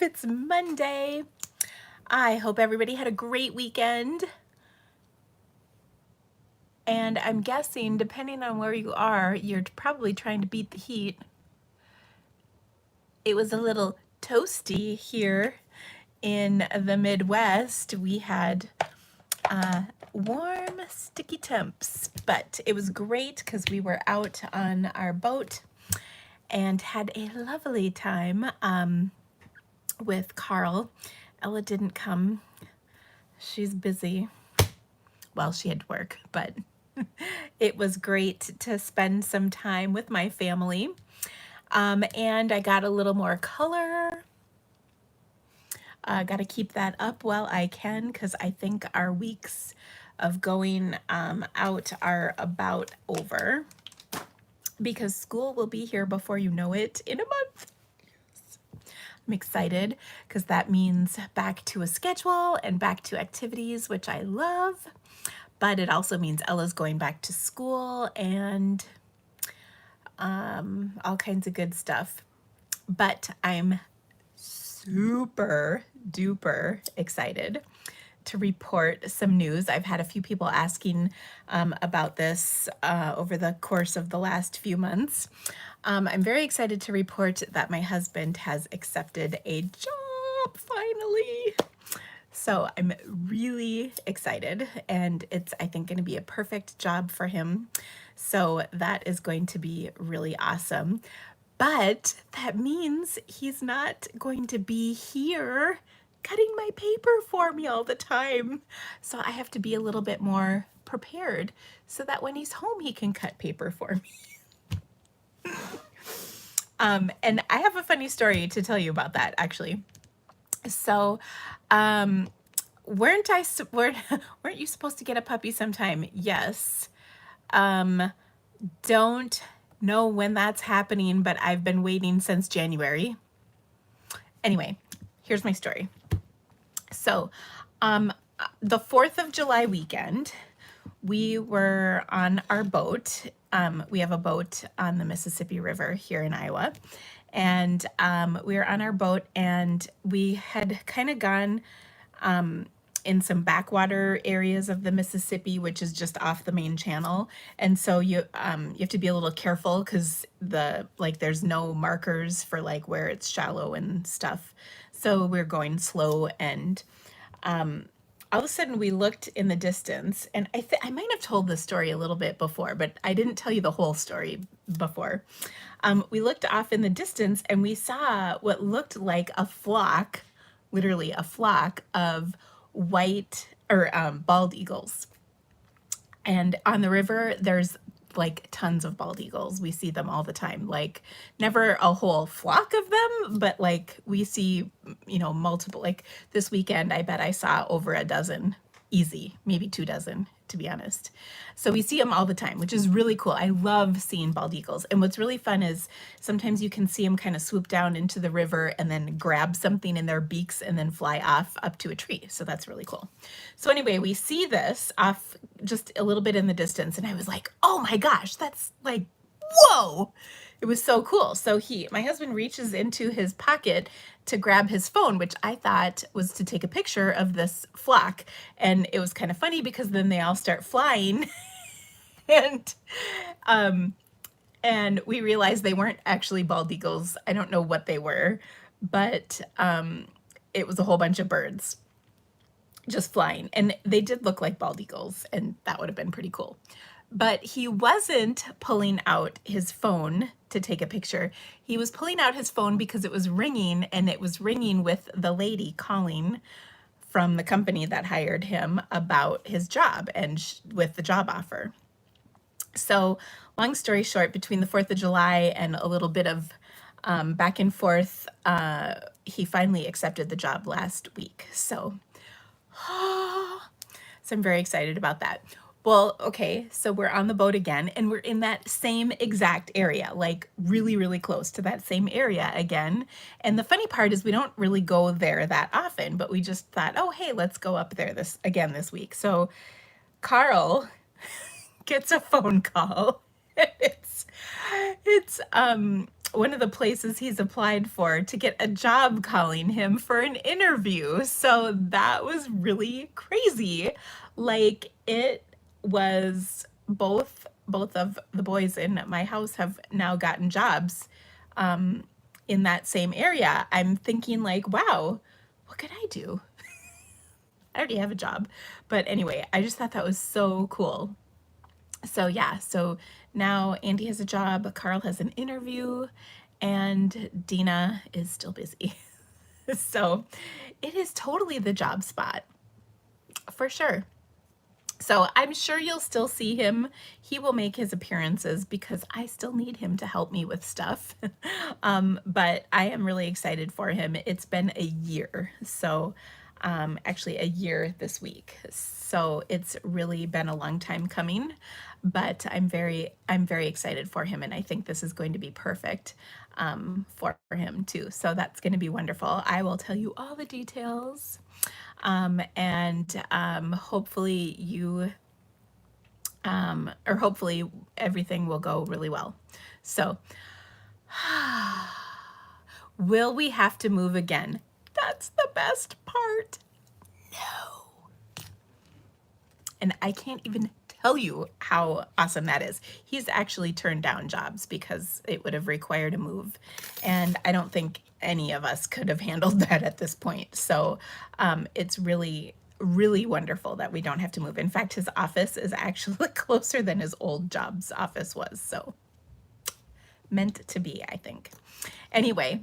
life. It's Monday. I hope everybody had a great weekend. And I'm guessing, depending on where you are, you're probably trying to beat the heat. It was a little toasty here in the Midwest. We had warm, sticky temps, but it was great because we were out on our boat and had a lovely time with Carl. Ella didn't come. She's busy. Well, she had to work, but it was great to spend some time with my family. And I got a little more color. Got to keep that up while I can because I think our weeks of going out are about over because school will be here before you know it in a month. I'm excited because that means back to a schedule and back to activities, which I love. But it also means Ella's going back to school and all kinds of good stuff. But I'm super duper excited to report some news. I've had a few people asking about this over the course of the last few months. I'm very excited to report that my husband has accepted a job finally. So I'm really excited, and it's, I think, going to be a perfect job for him. So that is going to be really awesome. But that means he's not going to be here cutting my paper for me all the time. So I have to be a little bit more prepared so that when he's home, he can cut paper for me. And I have a funny story to tell you about that, actually. So, weren't you supposed to get a puppy sometime? Yes. Don't know when that's happening, but I've been waiting since January. Anyway, here's my story. So, the 4th of July weekend, we were on our boat. We have a boat on the Mississippi River here in Iowa. And we were on our boat, and we had kind of gone in some backwater areas of the Mississippi, which is just off the main channel. And so you have to be a little careful because there's no markers for like where it's shallow and stuff. So we're going slow, and all of a sudden we looked in the distance, and I might have told this story a little bit before, but I didn't tell you the whole story before. We looked off in the distance and we saw what looked like a flock, literally a flock of white or bald eagles. And on the river, there's like tons of bald eagles. We see them all the time, like never a whole flock of them, but like we see, multiple. Like this weekend, I bet I saw over a dozen, easy, maybe 2 dozen, to be honest. So we see them all the time, which is really cool. I love seeing bald eagles. And what's really fun is sometimes you can see them kind of swoop down into the river and then grab something in their beaks and then fly off up to a tree. So that's really cool. So anyway, we see this off just a little bit in the distance, and I was like, oh my gosh, that's like, whoa. It was so cool. So my husband reaches into his pocket to grab his phone, which I thought was to take a picture of this flock. And it was kind of funny because then they all start flying and we realized they weren't actually bald eagles. I don't know what they were, but it was a whole bunch of birds just flying. And they did look like bald eagles, and that would have been pretty cool. But he wasn't pulling out his phone to take a picture. He was pulling out his phone because it was ringing, and it was ringing with the lady calling from the company that hired him about his job and with the job offer. So long story short, between the 4th of July and a little bit of back and forth, he finally accepted the job last week. So I'm very excited about that. Well, okay, so we're on the boat again, and we're in that same exact area, like really, really close to that same area again. And the funny part is we don't really go there that often, but we just thought, oh, hey, let's go up there this week. So Carl gets a phone call. It's one of the places he's applied for to get a job calling him for an interview. So that was really crazy. Like it was both of the boys in my house have now gotten jobs in that same area. I'm thinking like, wow, what could I do? I already have a job. But anyway, I just thought that was so cool. So yeah, so now Andy has a job, Carl has an interview, and Dina is still busy. So it is totally the job spot for sure. So I'm sure you'll still see him. He will make his appearances because I still need him to help me with stuff. But I am really excited for him. It's been a year. So actually a year this week. So it's really been a long time coming, but I'm very excited for him. And I think this is going to be perfect for him too. So that's going to be wonderful. I will tell you all the details. And hopefully you, or hopefully everything will go really well. So, will we have to move again? That's the best part. No. And I can't even tell you how awesome that is. He's actually turned down jobs because it would have required a move. And I don't think any of us could have handled that at this point. So it's really, really wonderful that we don't have to move. In fact, his office is actually closer than his old job's office was. So meant to be, I think. Anyway,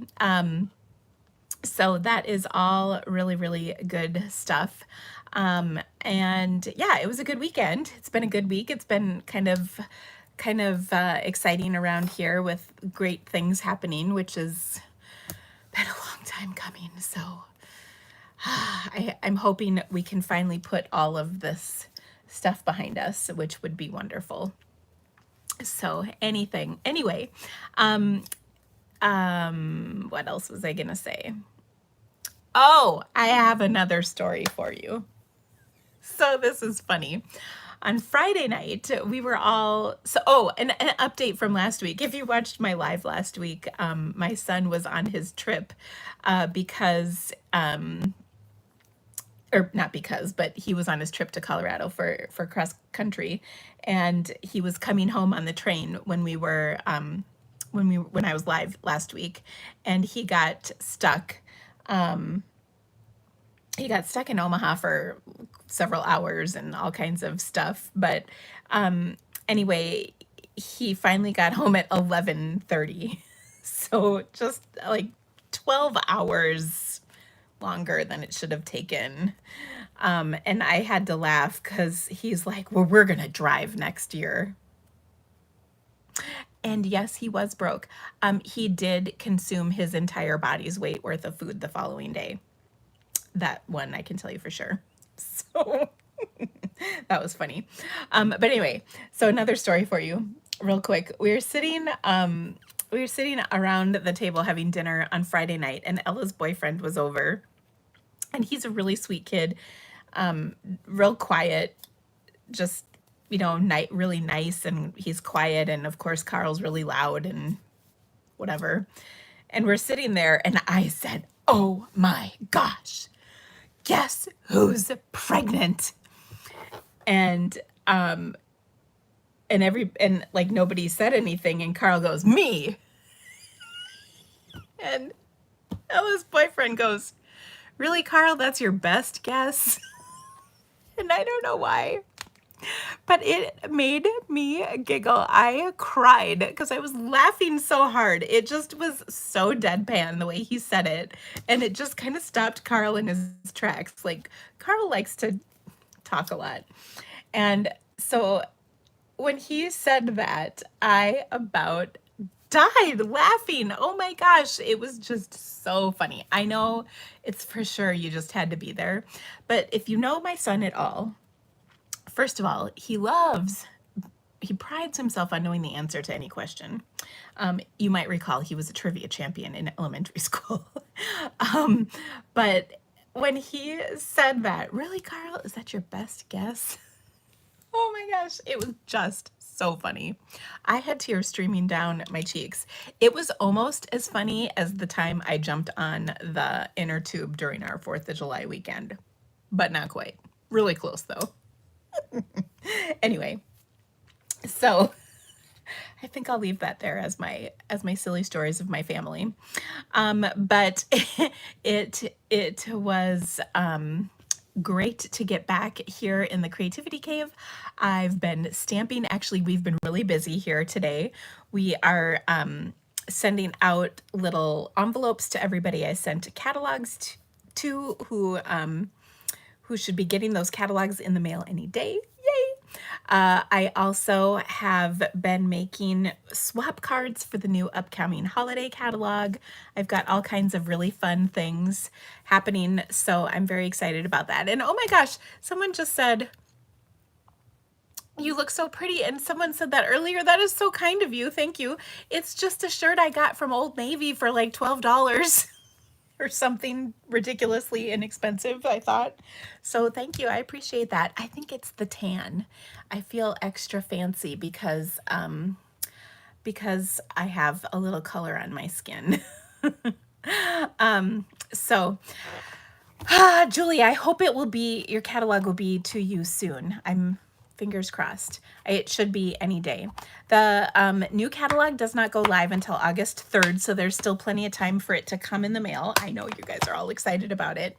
so that is all really, really good stuff. And yeah, it was a good weekend. It's been a good week. It's been kind of exciting around here with great things happening, which has been a long time coming. So I'm hoping we can finally put all of this stuff behind us, which would be wonderful. So anyway, what else was I gonna say? Oh, I have another story for you. So this is funny. On Friday night, we were all, an update from last week. If you watched my live last week, my son was on his trip because, or not because, but he was on his trip to Colorado for cross country, and he was coming home on the train when we were, when I was live last week, and he got stuck. He got stuck in Omaha for several hours and all kinds of stuff. But anyway, he finally got home at 11:30. So just like 12 hours longer than it should have taken. And I had to laugh because he's like, well, we're going to drive next year. And yes, he was broke. He did consume his entire body's weight worth of food the following day. That one I can tell you for sure. So that was funny. But anyway, so another story for you real quick. We were sitting around the table having dinner on Friday night, and Ella's boyfriend was over, and he's a really sweet kid, real quiet, just, really nice, and he's quiet. And of course, Carl's really loud and whatever. And we're sitting there, and I said, oh my gosh, guess who's pregnant? And like nobody said anything, and Carl goes, me. And Ella's boyfriend goes, really, Carl, that's your best guess? And I don't know why, but it made me giggle. I cried because I was laughing so hard. It just was so deadpan the way he said it. And it just kind of stopped Carl in his tracks. Like, Carl likes to talk a lot. And so when he said that, I about died laughing. Oh my gosh, it was just so funny. I know it's for sure you just had to be there. But if you know my son at all, first of all, he prides himself on knowing the answer to any question. You might recall he was a trivia champion in elementary school. But when he said that, really, Carl, is that your best guess? Oh my gosh, it was just So funny. I had tears streaming down my cheeks. It was almost as funny as the time I jumped on the inner tube during our 4th of July weekend, but not quite. Really close though. Anyway, so I think I'll leave that there as my silly stories of my family. But it was great to get back here in the Creativity Cave. I've been stamping. Actually, we've been really busy here today. We are sending out little envelopes to everybody I sent catalogs to who should be getting those catalogs in the mail any day. Yay! I also have been making swap cards for the new upcoming holiday catalog. I've got all kinds of really fun things happening, so I'm very excited about that. And oh my gosh, someone just said, you look so pretty, and someone said that earlier. That is so kind of you. Thank you. It's just a shirt I got from Old Navy for like $12. Or something ridiculously inexpensive, I thought. So thank you, I appreciate that. I think it's the tan. I feel extra fancy because I have a little color on my skin. Julie, I hope your catalog will be to you soon. I'm fingers crossed. It should be any day. The new catalog does not go live until August 3rd, so there's still plenty of time for it to come in the mail. I know you guys are all excited about it.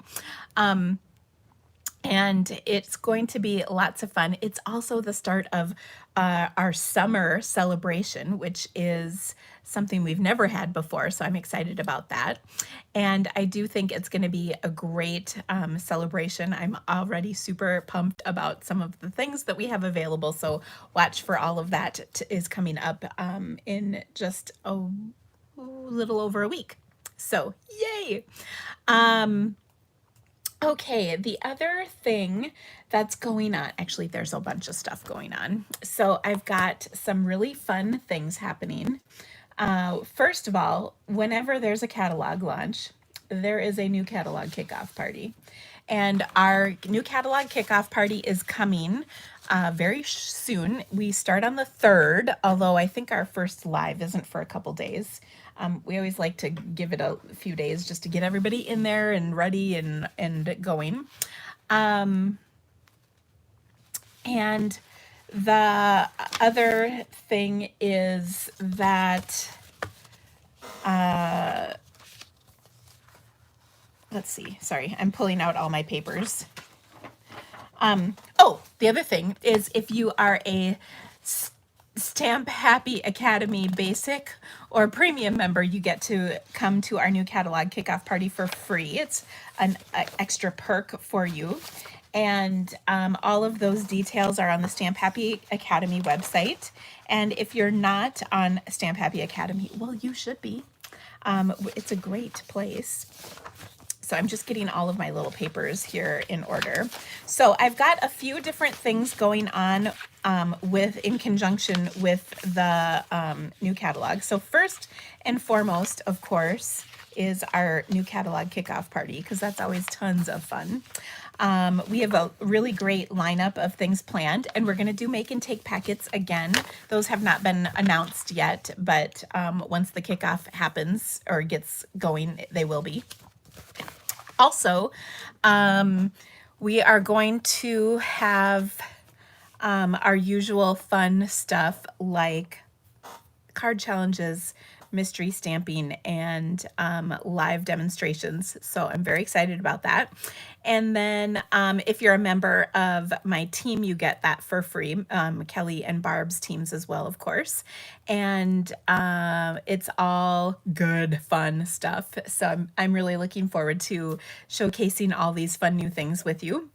And it's going to be lots of fun. It's also the start of our summer celebration, which is something we've never had before, so I'm excited about that. And I do think it's going to be a great celebration. I'm already super pumped about some of the things that we have available, so watch for all of that is coming up in just a little over a week. So yay! Okay, the other thing that's going on, actually, there's a bunch of stuff going on. So I've got some really fun things happening. First of all, whenever there's a catalog launch, there is a new catalog kickoff party. And our new catalog kickoff party is coming very soon. We start on the 3rd, although I think our first live isn't for a couple days. We always like to give it a few days just to get everybody in there and ready and going. And the other thing is that, let's see, sorry, I'm pulling out all my papers. Oh, the other thing is if you are a Stamp Happy Academy Basic or Premium member, you get to come to our new catalog kickoff party for free. It's an extra perk for you. And all of those details are on the Stamp Happy Academy website. And if you're not on Stamp Happy Academy, well, you should be. It's a great place. So I'm just getting all of my little papers here in order. So I've got a few different things going on in conjunction with the new catalog. So first and foremost, of course, is our new catalog kickoff party, because that's always tons of fun. We have a really great lineup of things planned, and we're going to do make and take packets again. Those have not been announced yet, but once the kickoff happens or gets going, they will be. Also, we are going to have our usual fun stuff like card challenges, mystery stamping, and live demonstrations. So I'm very excited about that. And then if you're a member of my team, you get that for free. Kelly and Barb's teams as well, of course. And it's all good, fun stuff. So I'm really looking forward to showcasing all these fun new things with you.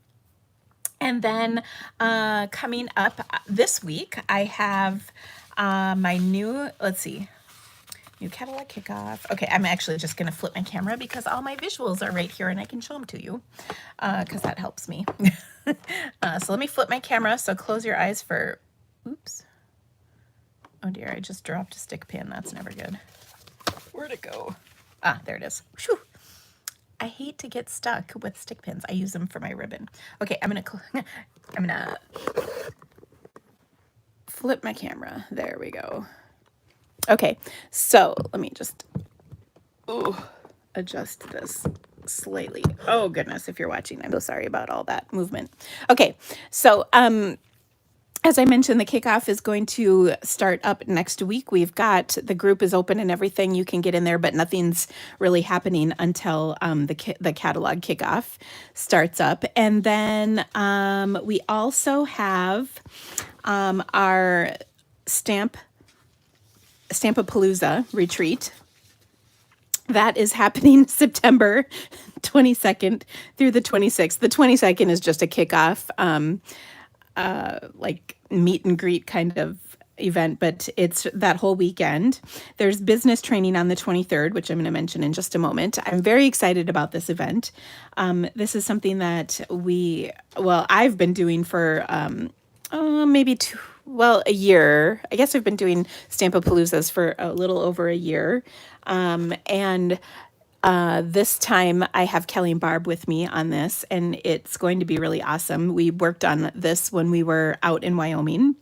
And then coming up this week, I have my new, let's see, new catalog kickoff. Okay, I'm actually just going to flip my camera because all my visuals are right here and I can show them to you because that helps me. So let me flip my camera. So close your eyes for, oops. Oh dear, I just dropped a stick pin. That's never good. Where'd it go? Ah, there it is. Whew. I hate to get stuck with stick pins. I use them for my ribbon. Okay, I'm gonna flip my camera. There we go. Okay, so let me just adjust this slightly. Oh goodness, if you're watching, I'm so sorry about all that movement. Okay, so as I mentioned, the kickoff is going to start up next week. We've got, the group is open and everything. You can get in there, but nothing's really happening until the catalog kickoff starts up. And then we also have our Stampalooza retreat. That is happening September 22nd through the 26th. The 22nd is just a kickoff, like meet and greet kind of event, but it's that whole weekend. There's business training on the 23rd, which I'm going to mention in just a moment. I'm very excited about this event. This is something that I've been doing for maybe a year. I guess I've been doing Stampapaloozas for a little over a year. And this time I have Kelly and Barb with me on this, and it's going to be really awesome. We worked on this when we were out in Wyoming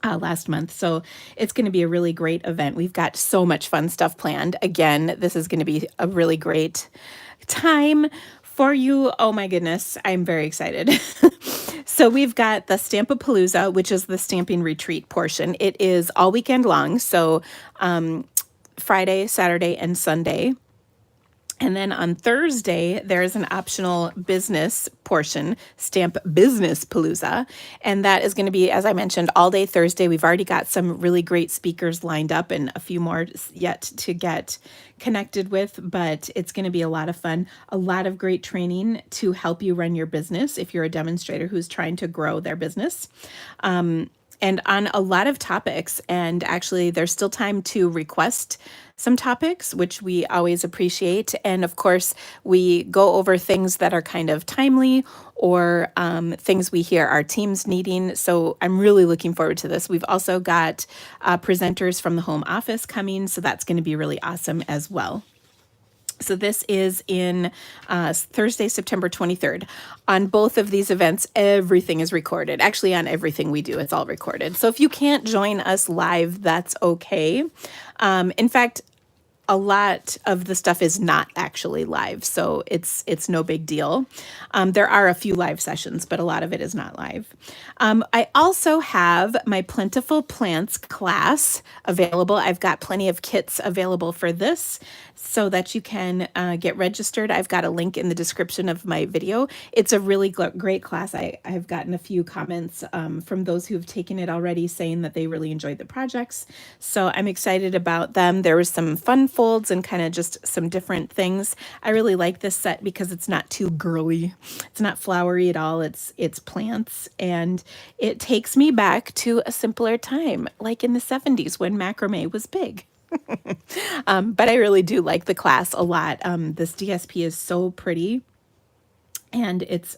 last month. So it's going to be a really great event. We've got so much fun stuff planned. Again, this is going to be a really great time for you. Oh my goodness, I'm very excited. So we've got the Stampapalooza, which is the stamping retreat portion. It is all weekend long. So Friday, Saturday, and Sunday. And then on Thursday, there's an optional business portion, Stamp Business Palooza. And that is going to be, as I mentioned, all day Thursday. We've already got some really great speakers lined up and a few more yet to get connected with, but it's going to be a lot of fun. A lot of great training to help you run your business if you're a demonstrator who's trying to grow their business. And on a lot of topics, and actually there's still time to request some topics, which we always appreciate. And of course, we go over things that are kind of timely or things we hear our teams needing. So I'm really looking forward to this. We've also got presenters from the home office coming, so that's going to be really awesome as well. So this is in Thursday, September 23rd. On both of these events, everything is recorded. Actually, on everything we do, it's all recorded. So if you can't join us live, that's okay. In fact, a lot of the stuff is not actually live, so it's no big deal. There are a few live sessions, but a lot of it is not live. I also have my Plentiful Plants class available. I've got plenty of kits available for this so that you can get registered. I've got a link in the description of my video. It's a really great class. I've gotten a few comments from those who've taken it already saying that they really enjoyed the projects. So I'm excited about them. There was some fun folds and kind of just some different things. I really like this set because it's not too girly. It's not flowery at all. It's plants, and it takes me back to a simpler time, like in the 70s when macrame was big. But I really do like the class a lot. This DSP is so pretty, and it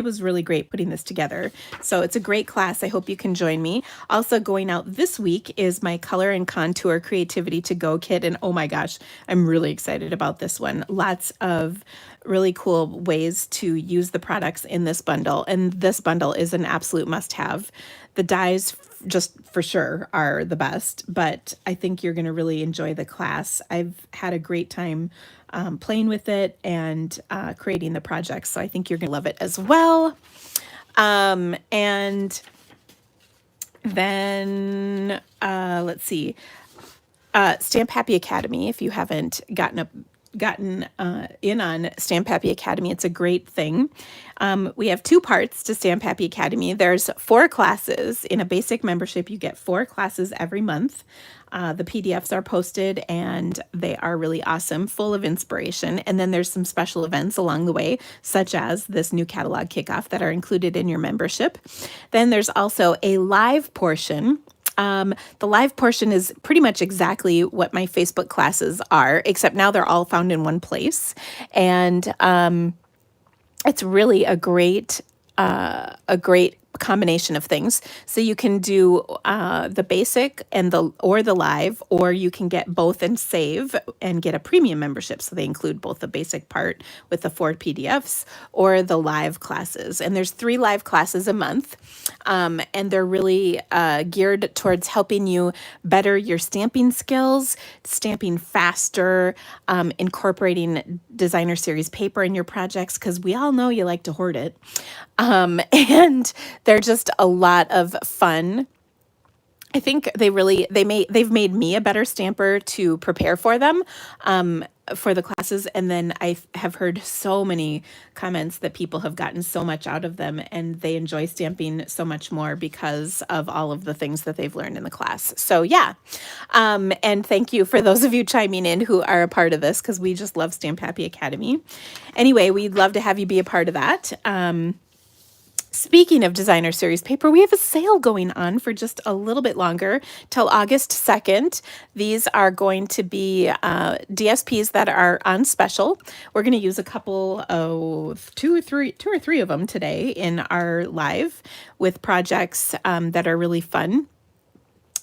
was really great putting this together. So it's a great class. I hope you can join me. Also going out this week is my Color and Contour Creativity to Go kit. And oh my gosh, I'm really excited about this one. Lots of really cool ways to use the products in this bundle. And this bundle is an absolute must-have. The dies just for sure are the best, but I think you're going to really enjoy the class. I've had a great time playing with it and creating the projects, so I think you're going to love it as well. And then let's see, Stamp Happy Academy. If you haven't gotten in on Stamp Happy Academy, it's a great thing. We have 2 parts to Stamp Happy Academy. There's 4 classes. In a basic membership, you get 4 classes every month. The PDFs are posted and they are really awesome, full of inspiration. And then there's some special events along the way, such as this new catalog kickoff that are included in your membership. Then there's also a live portion. The live portion is pretty much exactly what my Facebook classes are, except now they're all found in one place. And it's really a great combination of things. So you can do the basic and the live, or you can get both and save and get a premium membership. So they include both the basic part with the 4 PDFs or the live classes. And there's 3 live classes a month, and they're really geared towards helping you better your stamping skills, stamping faster, incorporating designer series paper in your projects, because we all know you like to hoard it. And they're just a lot of fun. I think they've made me a better stamper to prepare for them, for the classes. And then I have heard so many comments that people have gotten so much out of them, and they enjoy stamping so much more because of all of the things that they've learned in the class. So yeah. And thank you for those of you chiming in who are a part of this, because we just love Stamp Happy Academy. Anyway, we'd love to have you be a part of that. Speaking of designer series paper, we have a sale going on for just a little bit longer till August 2nd. These are going to be DSPs that are on special. We're going to use a couple of two or three of them today in our live with projects that are really fun.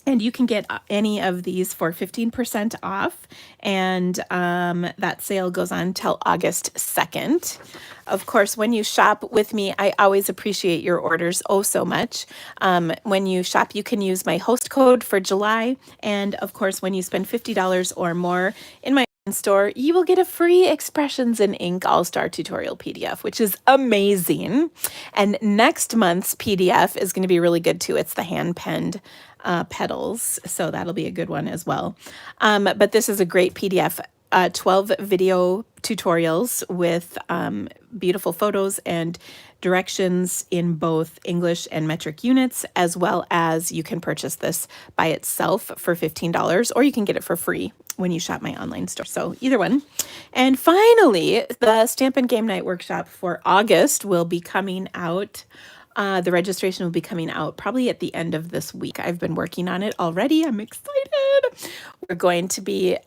And you can get any of these for 15% off. And that sale goes on till August 2nd. Of course, when you shop with me, I always appreciate your orders oh so much. When you shop, you can use my host code for July. And of course, when you spend $50 or more in my store, you will get a free Expressions in Ink All-Star Tutorial PDF, which is amazing. And next month's PDF is going to be really good too. It's the hand-penned petals, so that'll be a good one as well. But this is a great PDF, 12 video tutorials with beautiful photos and directions in both English and metric units, as well as you can purchase this by itself for $15, or you can get it for free when you shop my online store. So either one. And finally, the Stamp and Game Night workshop for August will be coming out. The registration will be coming out probably at the end of this week. I've been working on it already. I'm excited. We're going to be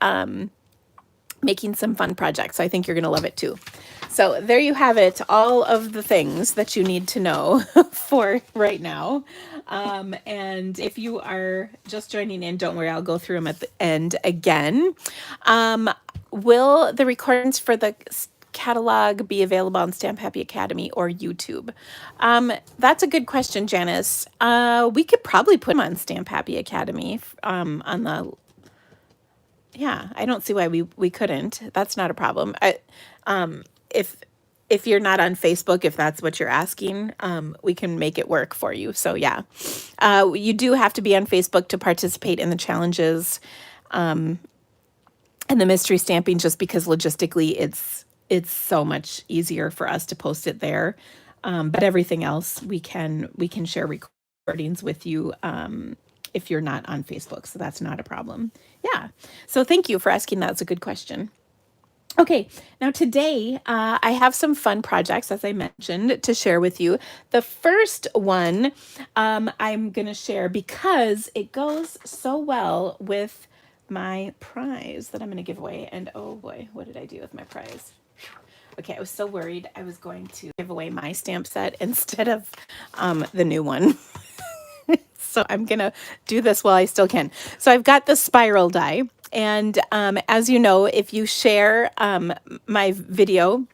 making some fun projects. I think you're going to love it too. So there you have it. All of the things that you need to know for right now. And if you are just joining in, don't worry, I'll go through them at the end again. Will the recordings for the catalog be available on Stamp Happy Academy or YouTube? That's a good question, Janice. We could probably put them on Stamp Happy Academy on the... Yeah, I don't see why we couldn't. That's not a problem. If you're not on Facebook, if that's what you're asking, we can make it work for you. So yeah, you do have to be on Facebook to participate in the challenges and the mystery stamping, just because logistically it's so much easier for us to post it there. But everything else we can share recordings with you if you're not on Facebook. So that's not a problem. Yeah. So thank you for asking. That's a good question. Okay, now today I have some fun projects, as I mentioned, to share with you. The first one I'm going to share because it goes so well with my prize that I'm going to give away. And oh boy, what did I do with my prize? Okay, I was so worried I was going to give away my stamp set instead of the new one. So I'm going to do this while I still can. So I've got the spiral die. And as you know, if you share my video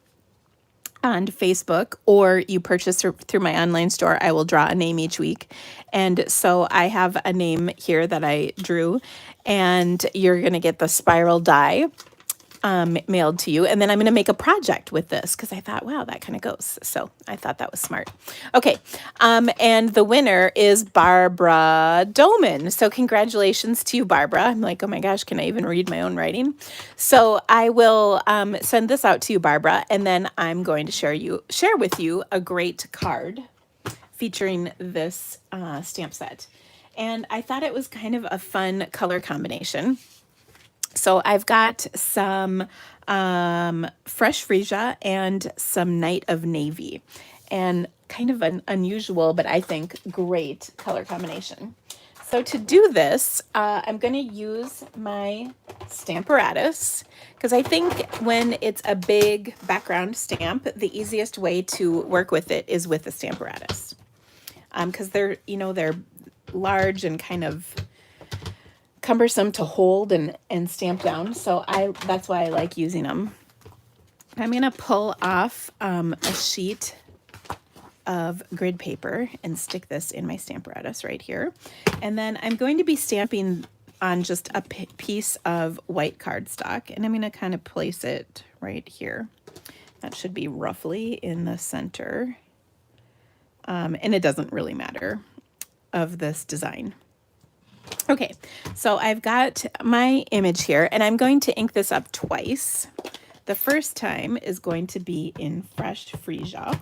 on Facebook or you purchase through my online store, I will draw a name each week. And so I have a name here that I drew, and you're going to get the spiral die mailed to you. And then I'm going to make a project with this because I thought, wow, that kind of goes. So I thought that was smart. Okay. And the winner is Barbara Doman. So congratulations to you, Barbara. I'm like, oh my gosh, can I even read my own writing? So I will send this out to you, Barbara, and then I'm going to share with you a great card featuring this stamp set. And I thought it was kind of a fun color combination. So I've got some fresh freesia and some Night of Navy, and kind of an unusual, but I think great color combination. So to do this, I'm going to use my Stamparatus, because I think when it's a big background stamp, the easiest way to work with it is with the Stamparatus. because they're, you know, they're large and kind of cumbersome to hold and stamp down. So that's why I like using them. I'm going to pull off a sheet of grid paper and stick this in my Stamparatus right here. And then I'm going to be stamping on just a piece of white cardstock, and I'm going to kind of place it right here. That should be roughly in the center. And it doesn't really matter of this design. Okay, so I've got my image here, and I'm going to ink this up twice. The first time is going to be in Fresh Freesia.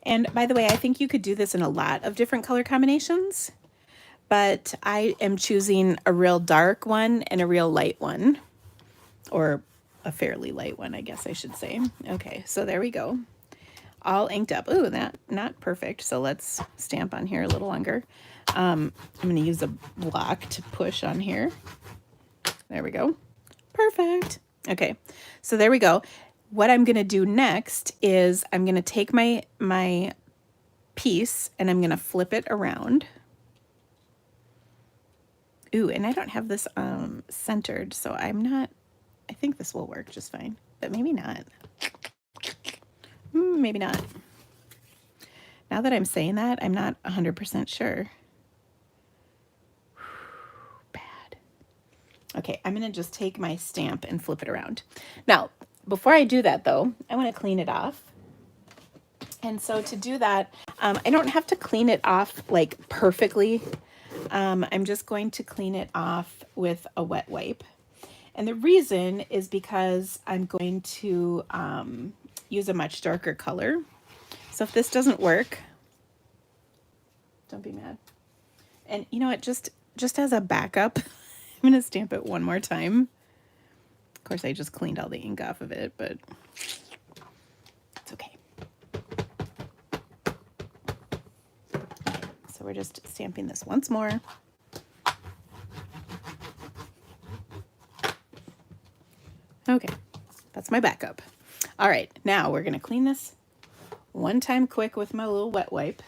And by the way, I think you could do this in a lot of different color combinations, but I am choosing a real dark one and a real light one, or a fairly light one, I guess I should say. Okay, so there we go. All inked up. Ooh, that not perfect. So let's stamp on here a little longer. I'm going to use a block to push on here. There we go. Perfect. Okay, so there we go. What I'm going to do next is I'm going to take my piece and I'm going to flip it around. Ooh, and I don't have this centered, so I think this will work just fine, but maybe not. Maybe not. Now that I'm saying that, I'm not 100% sure. Bad. Okay, I'm going to just take my stamp and flip it around. Now, before I do that, though, I want to clean it off. And so to do that, I don't have to clean it off like perfectly. I'm just going to clean it off with a wet wipe. And the reason is because I'm going to use a much darker color. So if this doesn't work, don't be mad. And you know what, just as a backup, I'm going to stamp it one more time. Of course, I just cleaned all the ink off of it, but it's okay. So we're just stamping this once more. Okay, that's my backup. All right, now we're going to clean this one time quick with my little wet wipe.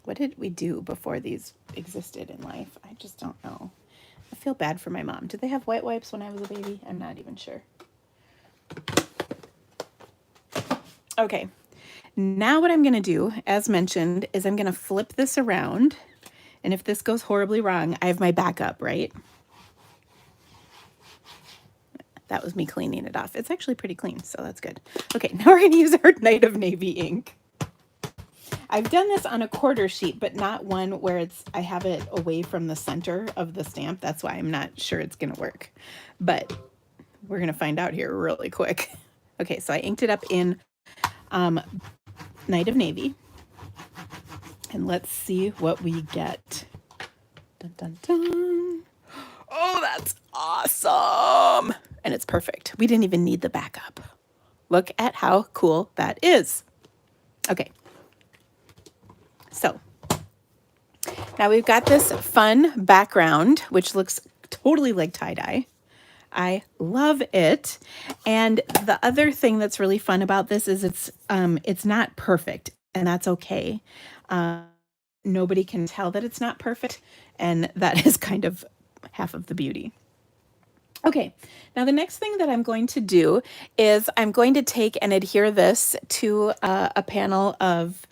What did we do before these existed in life? I just don't know. I feel bad for my mom. Did they have wet wipes when I was a baby? I'm not even sure. Okay, now what I'm going to do, as mentioned, is I'm going to flip this around. And if this goes horribly wrong, I have my backup, right? That was me cleaning it off. It's actually pretty clean, so that's good. Okay, now we're going to use our Night of Navy ink. I've done this on a quarter sheet, but not one where I have it away from the center of the stamp. That's why I'm not sure it's going to work. But we're going to find out here really quick. Okay, so I inked it up in Night of Navy. And let's see what we get. Dun, dun, dun. Oh, that's awesome. And it's perfect. We didn't even need the backup. Look at how cool that is. Okay. So now we've got this fun background, which looks totally like tie-dye. I love it. And the other thing that's really fun about this is it's not perfect, and that's okay. Nobody can tell that it's not perfect, and that is kind of half of the beauty. Okay, now the next thing that I'm going to do is I'm going to take and adhere this to a panel of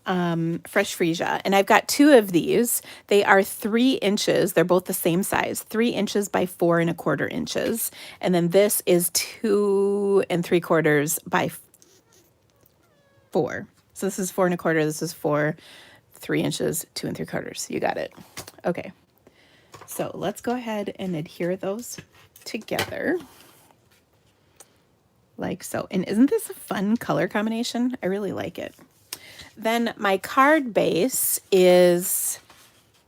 Fresh Freesia, and I've got two of these. They are 3 inches. They're both the same size, 3 inches by 4 1/4 inches, and then this is 2 3/4 by 4. So this is 4 1/4. This is 3 inches, 2 3/4. You got it. Okay. So let's go ahead and adhere those together like so. And isn't this a fun color combination? I really like it. Then my card base is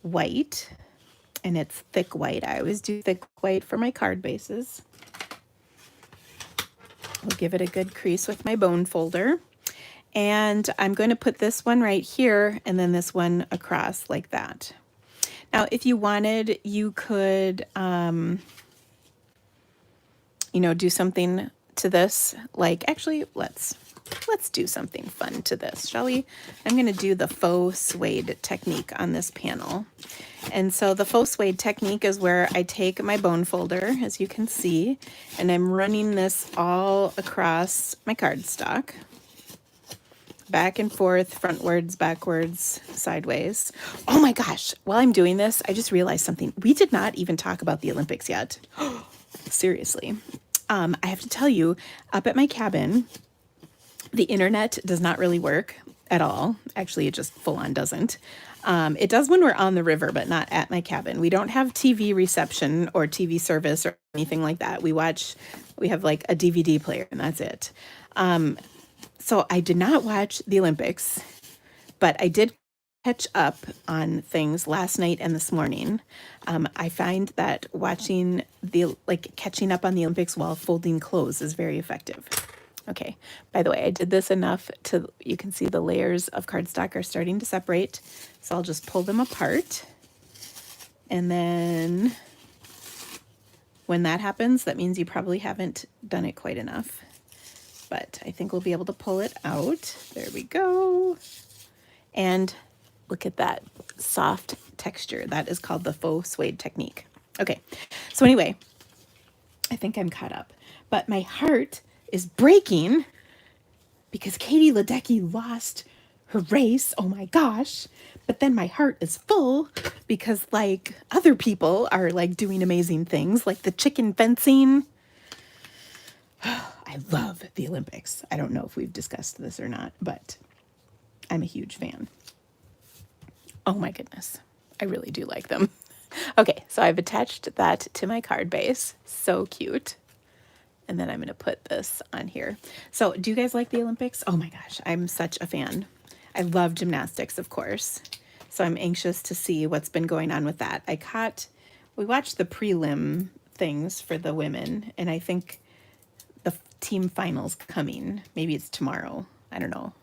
white, and it's thick white. I always do thick white for my card bases. I'll give it a good crease with my bone folder. And I'm going to put this one right here and then this one across like that. Now, if you wanted, you could, do something to this. Like, actually, let's do something fun to this, shall we? I'm going to do the faux suede technique on this panel. And so the faux suede technique is where I take my bone folder, as you can see, and I'm running this all across my cardstock. Back and forth, frontwards, backwards, sideways. Oh my gosh, while I'm doing this, I just realized something. We did not even talk about the Olympics yet. Seriously. I have to tell you, up at my cabin, the internet does not really work at all. Actually, it just full on doesn't. It does when we're on the river, but not at my cabin. We don't have TV reception or TV service or anything like that. We have like a DVD player and that's it. So I did not watch the Olympics, but I did catch up on things last night and this morning. I find that catching up on the Olympics while folding clothes is very effective. Okay, by the way, I did this enough you can see the layers of cardstock are starting to separate. So I'll just pull them apart. And then when that happens, that means you probably haven't done it quite enough. But I think we'll be able to pull it out. There we go. And look at that soft texture. That is called the faux suede technique. Okay, so anyway, I think I'm caught up. But my heart is breaking because Katie Ledecky lost her race. Oh my gosh. But then my heart is full because like other people are like doing amazing things like the chicken fencing. I love the Olympics. I don't know if we've discussed this or not, but I'm a huge fan. Oh my goodness. I really do like them. Okay, so I've attached that to my card base. So cute. And then I'm going to put this on here. So do you guys like the Olympics? Oh my gosh, I'm such a fan. I love gymnastics, of course. So I'm anxious to see what's been going on with that. We watched the prelim things for the women, and I think the team finals coming. Maybe it's tomorrow. I don't know.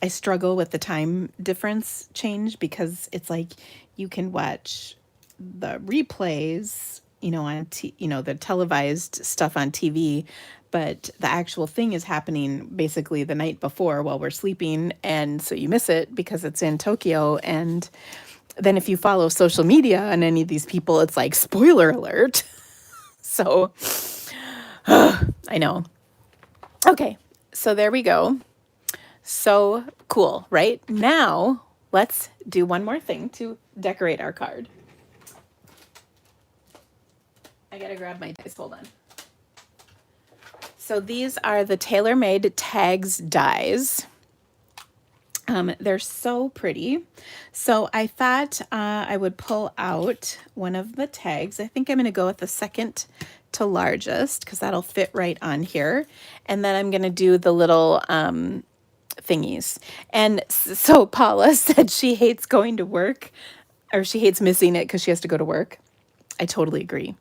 I struggle with the time difference change because it's like you can watch the replays, on the televised stuff on TV, but the actual thing is happening basically the night before while we're sleeping, and so you miss it because it's in Tokyo. And then if you follow social media on any of these people, it's like spoiler alert. So I know. Okay, so there we go. So cool, right? Now let's do one more thing to decorate our card. I gotta grab my dies, hold on. So these are the TaylorMade Tags dies. They're so pretty. So I thought I would pull out one of the tags. I think I'm gonna go with the second to largest because that'll fit right on here. And then I'm gonna do the little thingies. And so Paula said she hates going to work, or she hates missing it because she has to go to work. I totally agree.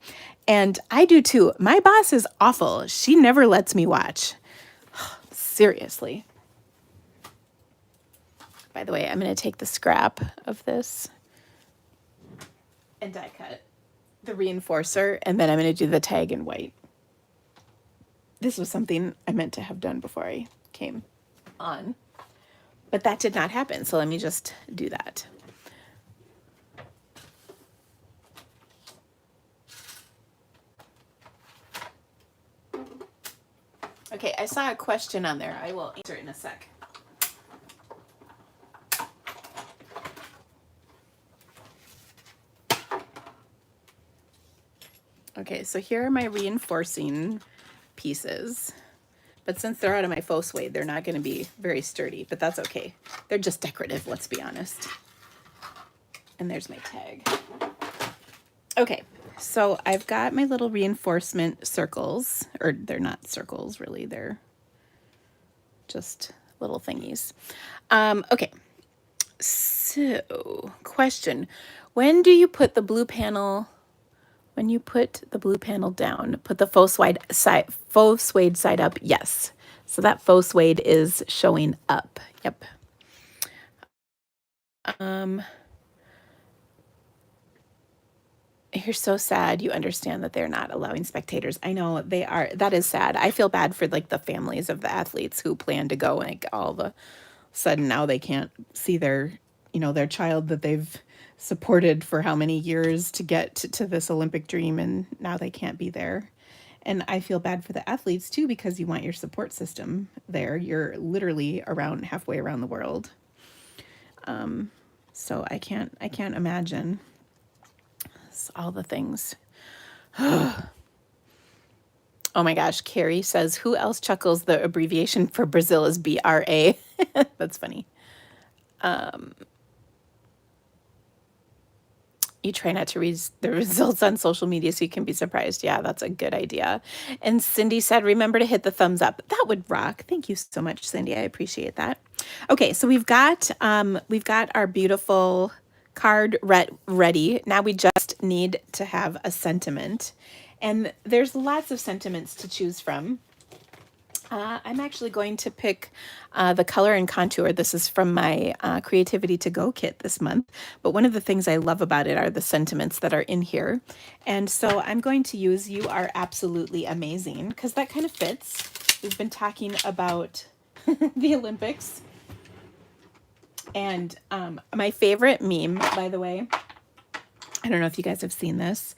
And I do too. My boss is awful. She never lets me watch. Seriously. By the way, I'm going to take the scrap of this and die cut the reinforcer, and then I'm going to do the tag in white. This was something I meant to have done before I came on, but that did not happen. So let me just do that. Okay, I saw a question on there. I will answer it in a sec. Okay, so here are my reinforcing pieces. But since they're out of my faux suede, they're not going to be very sturdy, but that's okay. They're just decorative, let's be honest. And there's my tag. Okay, so I've got my little reinforcement circles, or they're not circles really, they're just little thingies. Okay, so question, when you put the blue panel down, put the faux suede side up, yes. So that faux suede is showing up, yep. You're so sad. You understand that they're not allowing spectators. I know they are. That is sad. I feel bad for like the families of the athletes who plan to go, and like all the sudden now they can't see their, their child that they've supported for how many years to get to this Olympic dream, and now they can't be there. And I feel bad for the athletes too, because you want your support system there. You're literally around halfway around the world. So I can't imagine all the things. Oh my gosh, Carrie says, who else chuckles the abbreviation for Brazil is BRA? That's funny. You try not to read the results on social media so you can be surprised. Yeah, that's a good idea. And Cindy said, remember to hit the thumbs up. That would rock. Thank you so much, Cindy. I appreciate that. Okay, so we've got our beautiful card ready. Now we just need to have a sentiment. And there's lots of sentiments to choose from. I'm actually going to pick the color and contour. This is from my Creativity to Go kit this month. But one of the things I love about it are the sentiments that are in here. And so I'm going to use You Are Absolutely Amazing, because that kind of fits. We've been talking about the Olympics. And my favorite meme, by the way, I don't know if you guys have seen this,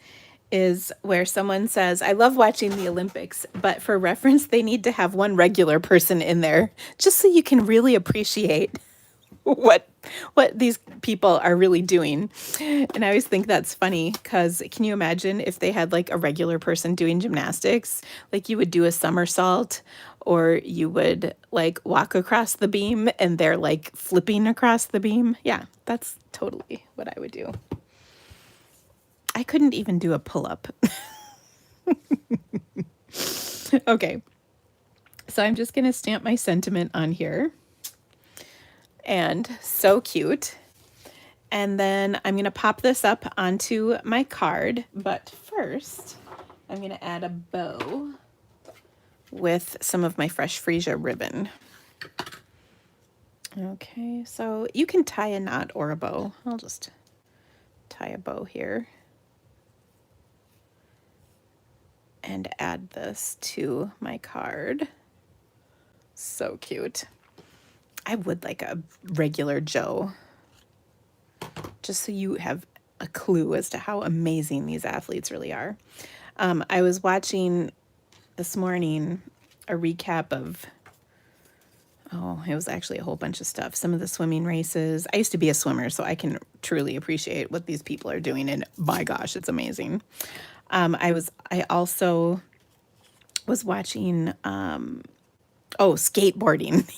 is where someone says, I love watching the Olympics, but for reference, they need to have one regular person in there just so you can really appreciate what these people are really doing. And I always think that's funny, because can you imagine if they had like a regular person doing gymnastics? Like you would do a somersault, or you would like walk across the beam and they're like flipping across the beam. Yeah, that's totally what I would do. I couldn't even do a pull-up. Okay. So I'm just going to stamp my sentiment on here. And so cute. And then I'm going to pop this up onto my card. But first, I'm going to add a bow with some of my fresh freesia ribbon. Okay, so you can tie a knot or a bow. I'll just tie a bow here. And add this to my card. So cute. I would like a regular Joe, just so you have a clue as to how amazing these athletes really are. I was watching this morning a recap of, it was actually a whole bunch of stuff. Some of the swimming races. I used to be a swimmer, so I can truly appreciate what these people are doing. And my gosh, it's amazing. I also was watching, skateboarding.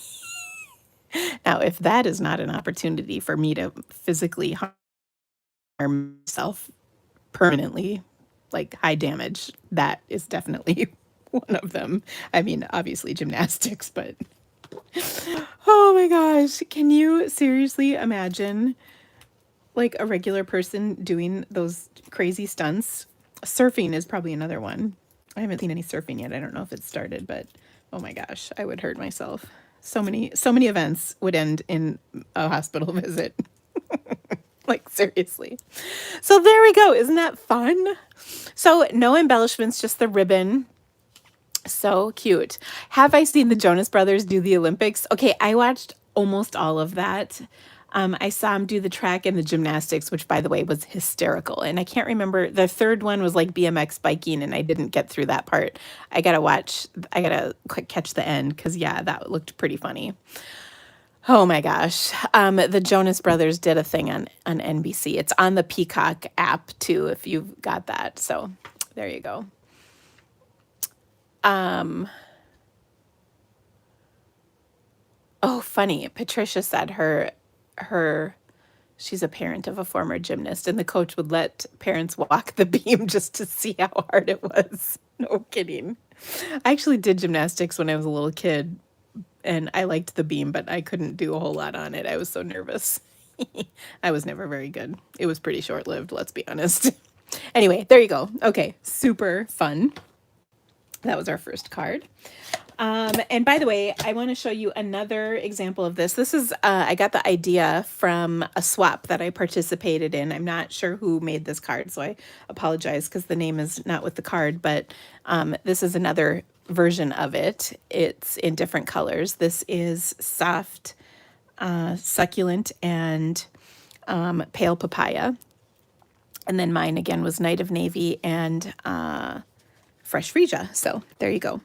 Now, if that is not an opportunity for me to physically harm myself permanently, like high damage, that is definitely one of them. I mean, obviously gymnastics, but oh my gosh, can you seriously imagine like a regular person doing those crazy stunts? Surfing is probably another one. I haven't seen any surfing yet. I don't know if it's started, but oh my gosh, I would hurt myself. So many events would end in a hospital visit. Like seriously. So there we go. Isn't that fun? So no embellishments, just the ribbon. So cute. Have I seen the Jonas Brothers do the Olympics? Okay, I watched almost all of that. I saw him do the track and the gymnastics, which, by the way, was hysterical. And I can't remember. The third one was like BMX biking, and I didn't get through that part. I got to catch the end because, yeah, that looked pretty funny. Oh, my gosh. The Jonas Brothers did a thing on NBC. It's on the Peacock app, too, if you've got that. So there you go. Oh, funny. Patricia said she's a parent of a former gymnast, and the coach would let parents walk the beam just to see how hard it was. No kidding. I actually did gymnastics when I was a little kid, and I liked the beam, but I couldn't do a whole lot on it. I was so nervous. I was never very good. It was pretty short-lived, let's be honest. Anyway, there you go. Okay, super fun. That was our first card. And by the way, I want to show you another example of this. This is, I got the idea from a swap that I participated in. I'm not sure who made this card, so I apologize because the name is not with the card, but this is another version of it. It's in different colors. This is soft, succulent, and pale papaya. And then mine again was Night of Navy and Fresh Freesia. So there you go.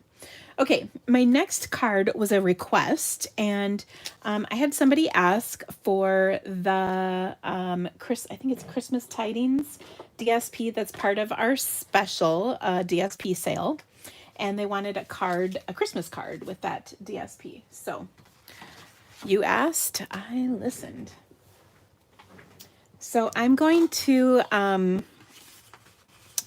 Okay, my next card was a request, and I had somebody ask for the I think it's Christmas Tidings DSP that's part of our special DSP sale, and they wanted a card, a Christmas card with that DSP. So you asked, I listened. So I'm going to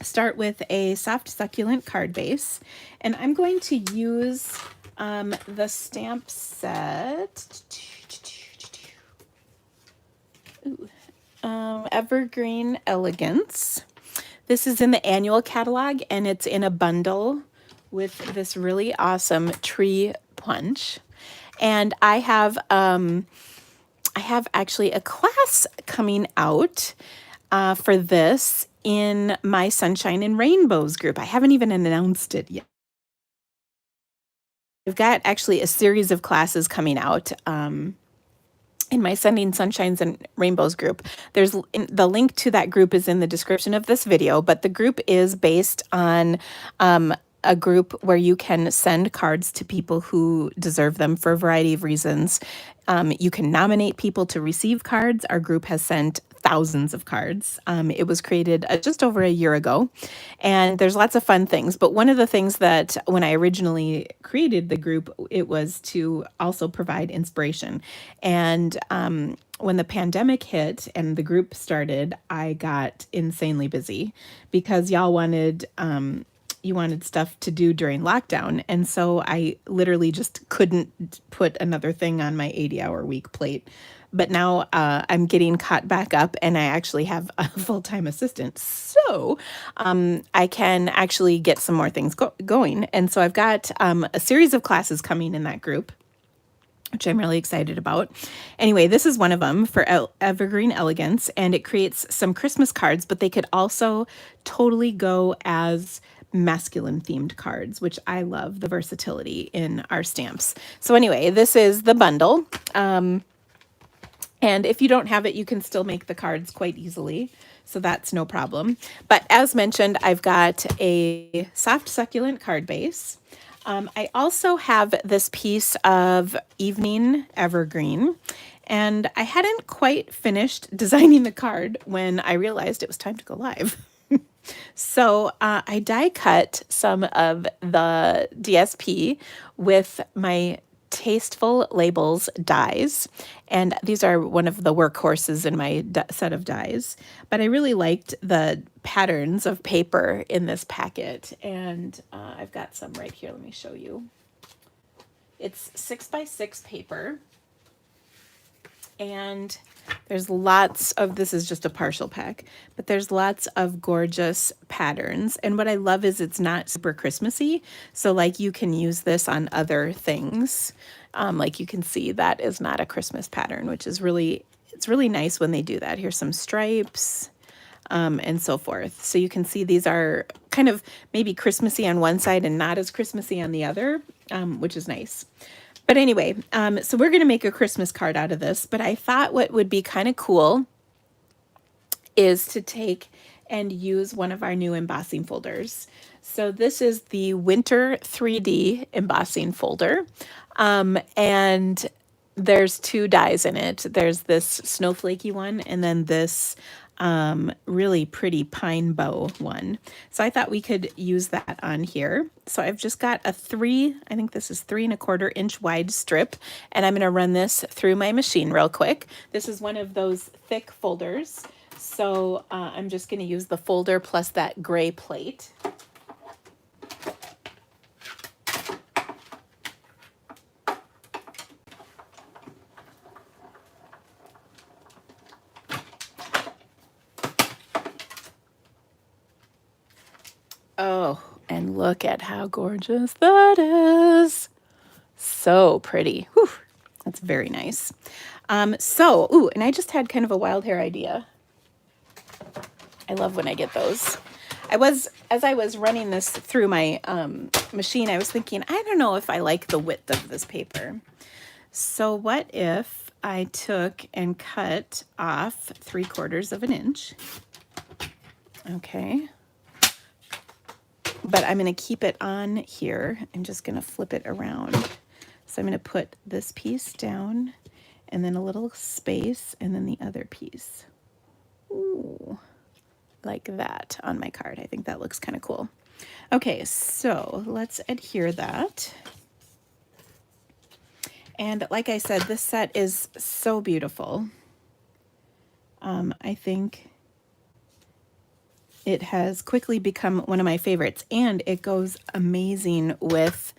start with a soft succulent card base, and I'm going to use the stamp set. Evergreen Elegance. This is in the annual catalog, and it's in a bundle with this really awesome tree punch. And I have actually a class coming out for this in my Sunshine and Rainbows group. I haven't even announced it yet. I've got actually a series of classes coming out in my Sending Sunshines and Rainbows group. There's the link to that group is in the description of this video, but the group is based on a group where you can send cards to people who deserve them for a variety of reasons. You can nominate people to receive cards. Our group has sent thousands of cards. It was created just over a year ago, and there's lots of fun things. But one of the things that when I originally created the group, it was to also provide inspiration. And when the pandemic hit and the group started, I got insanely busy because y'all wanted you wanted stuff to do during lockdown. And so I literally just couldn't put another thing on my 80-hour week plate. But now I'm getting caught back up, and I actually have a full-time assistant. So I can actually get some more things going. And so I've got a series of classes coming in that group, which I'm really excited about. Anyway, this is one of them for Evergreen Elegance, and it creates some Christmas cards, but they could also totally go as masculine themed cards, which I love the versatility in our stamps. So anyway, this is the bundle. And if you don't have it, you can still make the cards quite easily. So that's no problem. But as mentioned, I've got a soft succulent card base. I also have this piece of evening evergreen, and I hadn't quite finished designing the card when I realized it was time to go live. So I die cut some of the DSP with my Tasteful Labels dies, and these are one of the workhorses in my set of dies. But I really liked the patterns of paper in this packet, and I've got some right here. Let me show you. It's 6x6 paper, and there's lots of, this is just a partial pack, but there's lots of gorgeous patterns. And what I love is it's not super Christmassy. So like you can use this on other things. Like you can see that is not a Christmas pattern, which is really, it's really nice when they do that. Here's some stripes and so forth. So you can see these are kind of maybe Christmassy on one side and not as Christmassy on the other, which is nice. But anyway, so we're going to make a Christmas card out of this, but I thought what would be kind of cool is to take and use one of our new embossing folders. So this is the Winter 3D embossing folder, and there's two dies in it. There's this snowflakey one, and then this really pretty pine bow one. So I thought we could use that on here. So I've just got a I think this is 3¼ inch wide strip, and I'm going to run this through my machine real quick. This is one of those thick folders. So I'm just going to use the folder plus that gray plate. Oh, and look at how gorgeous that is. so pretty. Whew, that's very nice. And I just had kind of a wild hair idea. I love when I get those. As I was running this through my machine, I was thinking, I don't know if I like the width of this paper. So what if I took and cut off 3/4 of an inch? Okay. But I'm going to keep it on here. I'm just going to flip it around. So I'm going to put this piece down and then a little space and then the other piece. Ooh, like that on my card. I think that looks kind of cool. Okay, so let's adhere that. And like I said, this set is so beautiful. I think it has quickly become one of my favorites, and it goes amazing with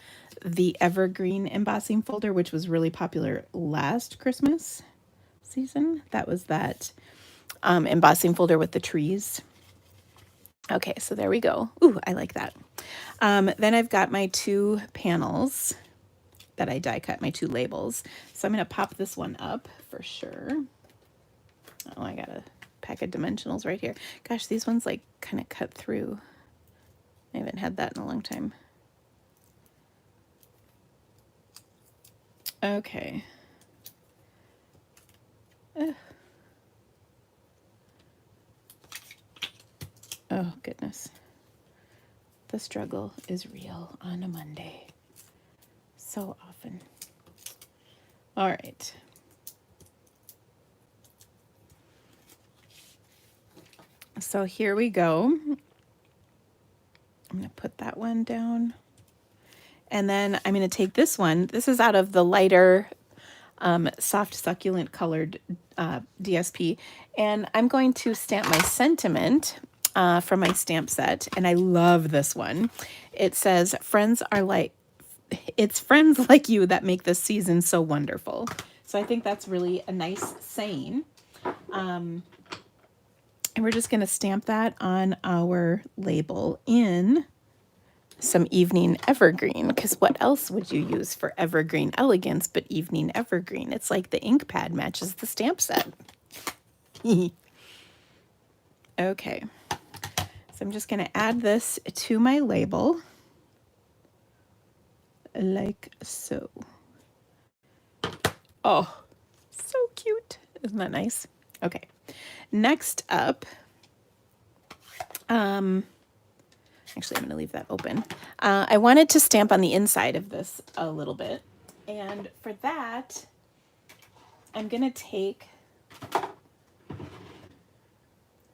the evergreen embossing folder, which was really popular last Christmas season. That was that embossing folder with the trees. Okay, so there we go. Ooh, I like that. Then I've got my 2 panels that I die cut, my 2 labels. So I'm going to pop this one up for sure. Oh, I got a pack of dimensionals right here. Gosh, these ones like kind of cut through. I haven't had that in a long time. Okay. Oh, goodness. The struggle is real on a Monday. So often. All right. So here we go. I'm going to put that one down. And then I'm going to take this one. This is out of the lighter, soft succulent colored DSP. And I'm going to stamp my sentiment from my stamp set. And I love this one. It says, it's friends like you that make this season so wonderful. So I think that's really a nice saying. And we're just going to stamp that on our label in some evening evergreen, because what else would you use for evergreen elegance but evening evergreen? It's like the ink pad matches the stamp set. Okay, so I'm just going to add this to my label like so. Oh, so cute. Isn't that nice? Okay. Next up, actually, I'm going to leave that open. I wanted to stamp on the inside of this a little bit. And for that, I'm going to take,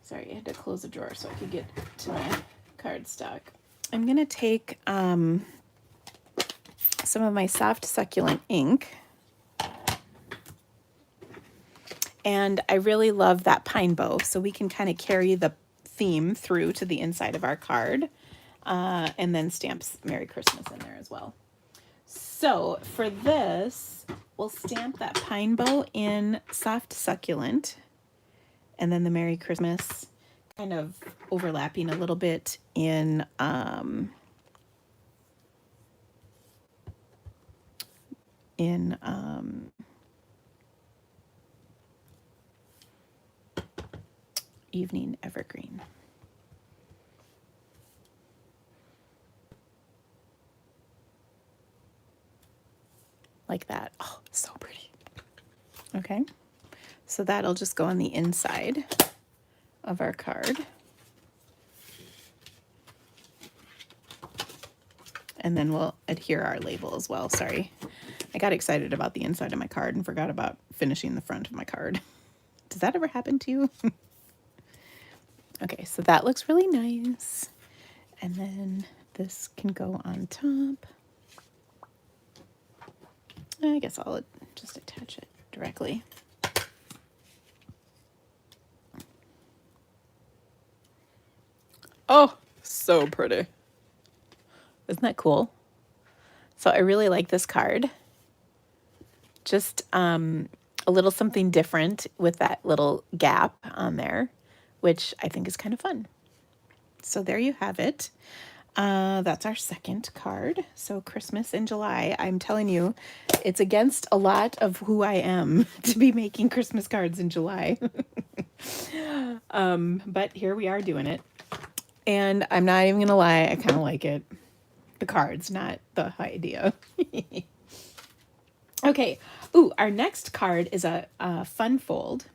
sorry, I had to close a drawer so I could get to my cardstock. I'm going to take some of my soft succulent ink. And I really love that pine bow, so we can kind of carry the theme through to the inside of our card, and then stamps Merry Christmas in there as well. So for this, we'll stamp that pine bow in soft succulent, and then the Merry Christmas kind of overlapping a little bit in evening evergreen. Like that. Oh, so pretty. Okay, so that'll just go on the inside of our card. And then we'll adhere our label as well. Sorry, I got excited about the inside of my card and forgot about finishing the front of my card. Does that ever happen to you? Okay, so that looks really nice. And then this can go on top. I guess I'll just attach it directly. Oh, so pretty. Isn't that cool? So I really like this card. Just a little something different with that little gap on there, which I think is kind of fun. So there you have it. That's our second card. So Christmas in July. I'm telling you, it's against a lot of who I am to be making Christmas cards in July. But here we are doing it. And I'm not even gonna lie, I kind of like it. The cards, not the idea. Okay. Ooh, our next card is a fun fold.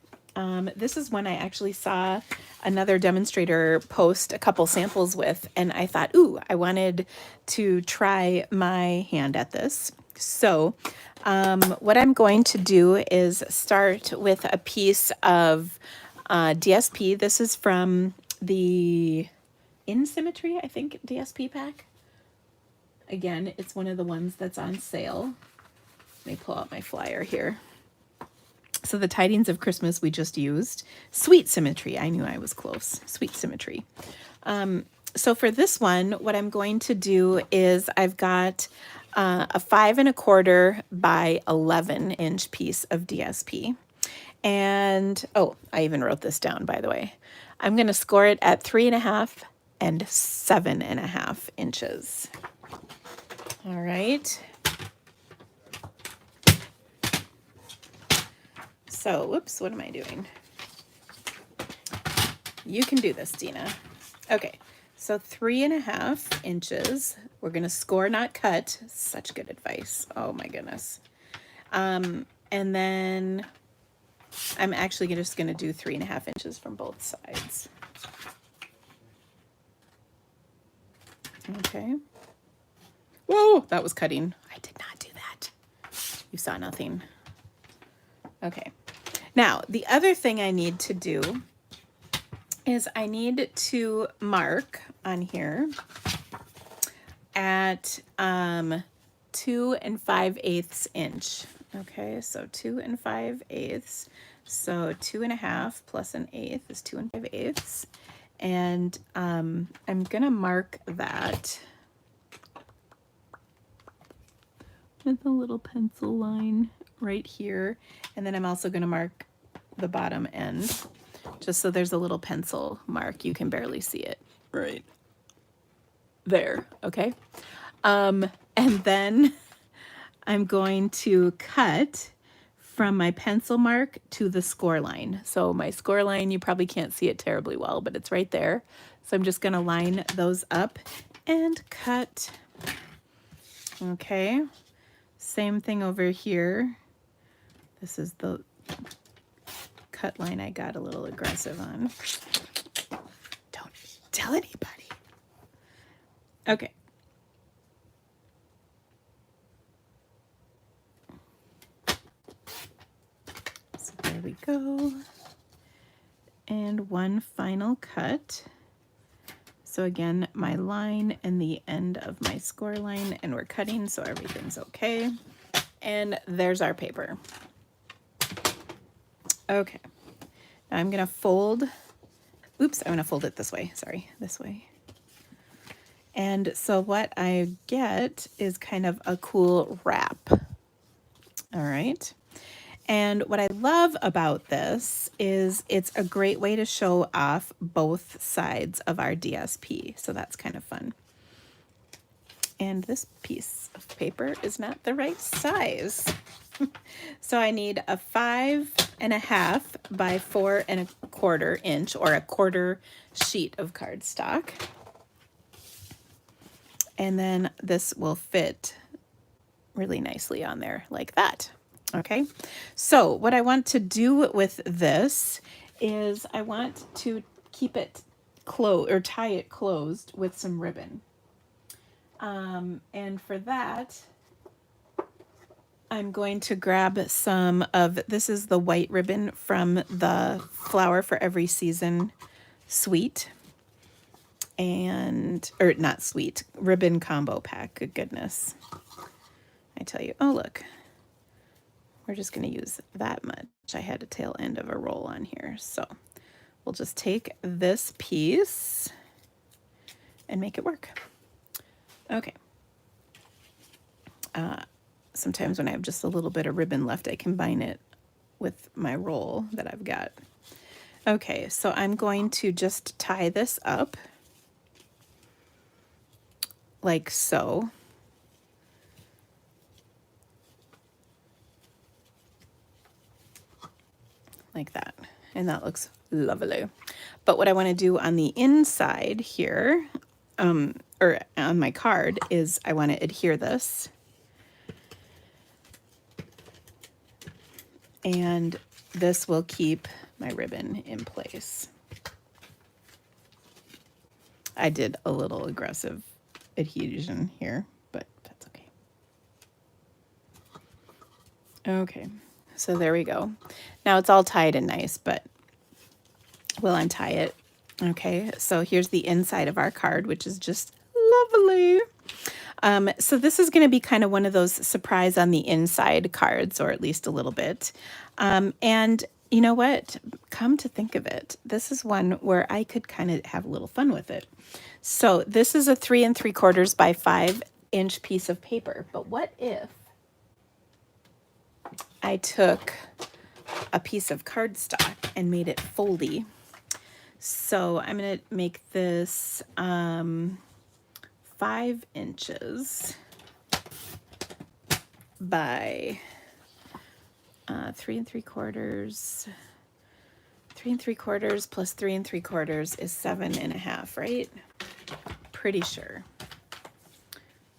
This is one I actually saw another demonstrator post a couple samples with, and I thought, ooh, I wanted to try my hand at this. So what I'm going to do is start with a piece of DSP. This is from the In Symmetry, I think, DSP pack. Again, it's one of the ones that's on sale. Let me pull out my flyer here. So the Tidings of Christmas we just used. Sweet Symmetry. I knew I was close. Sweet Symmetry. So for this one, what I'm going to do is I've got a 5 1/4 by 11 inch piece of DSP. And, oh, I even wrote this down, by the way. I'm going to score it at 3.5 and 7.5 inches. All right. So, whoops, what am I doing? You can do this, Dina. Okay, so 3.5 inches. We're going to score, not cut. Such good advice. Oh, my goodness. And then I'm actually just going to do 3.5 inches from both sides. Okay. Whoa, that was cutting. I did not do that. You saw nothing. Okay. Now, the other thing I need to do is I need to mark on here at 2 5/8 inch. Okay, so 2 5/8. So 2.5 plus 1/8 is 2 5/8. And I'm gonna mark that with a little pencil line right here. And then I'm also gonna mark the bottom end, just so there's a little pencil mark. You can barely see it right there, okay? And then I'm going to cut from my pencil mark to the score line. So my score line, you probably can't see it terribly well, but it's right there. So I'm just gonna line those up and cut. Okay, same thing over here. This is the cut line I got a little aggressive on. Don't tell anybody. Okay. So there we go. And one final cut. So again, my line and the end of my score line, and we're cutting so everything's okay. And there's our paper. Okay, now I'm gonna fold, oops, I'm gonna fold it this way, sorry, this way. And so what I get is kind of a cool wrap. All right. And what I love about this is it's a great way to show off both sides of our DSP. So that's kind of fun. And this piece of paper is not the right size. So I need a 5.5 by 4 1/4 inch, or a quarter sheet of cardstock. And then this will fit really nicely on there like that. Okay, so what I want to do with this is I want to keep it closed, or tie it closed with some ribbon. And for that, I'm going to grab some of, this is the white ribbon from the Flower for Every Season suite. And, or not suite, ribbon combo pack, good goodness. I tell you, oh look, we're just gonna use that much. I had a tail end of a roll on here. So we'll just take this piece and make it work. Okay. Sometimes when I have just a little bit of ribbon left, I combine it with my roll that I've got. Okay, so I'm going to just tie this up. like so. Like that. And that looks lovely. But what I want to do on the inside here, or on my card, is I want to adhere this. And this will keep my ribbon in place. I did a little aggressive adhesion here, but that's okay. Okay, so there we go. Now it's all tied and nice, but we'll untie it. Okay, so here's the inside of our card, which is just lovely. So this is going to be kind of one of those surprise on the inside cards, or at least a little bit. And you know what? Come to think of it, this is one where I could kind of have a little fun with it. So this is a 3 3/4 by 5-inch piece of paper. But what if I took a piece of cardstock and made it foldy? So I'm going to make this 5 inches by 3 3/4. 3 3/4 plus 3 3/4 is 7.5, right? Pretty sure.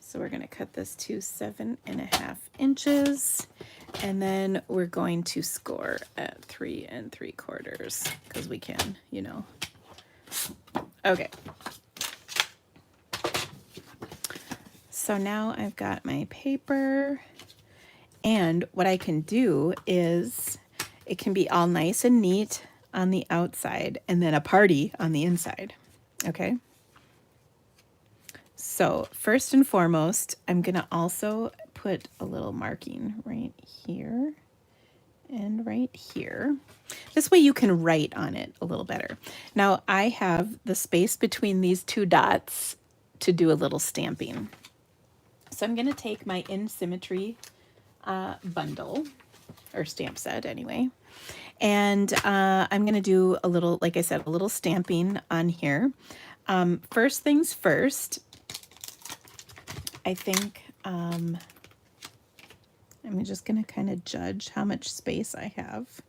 So we're going to cut this to 7.5 inches, and then we're going to score at 3 3/4 because we can, you know. Okay. So now I've got my paper, and what I can do is it can be all nice and neat on the outside and then a party on the inside. Okay. So first and foremost, I'm going to also put a little marking right here and right here. This way you can write on it a little better. Now I have the space between these two dots to do a little stamping. So I'm going to take my In Symmetry bundle, or stamp set anyway, and I'm going to do a little, like I said, a little stamping on here. First things first, I think I'm just going to kind of judge how much space I have.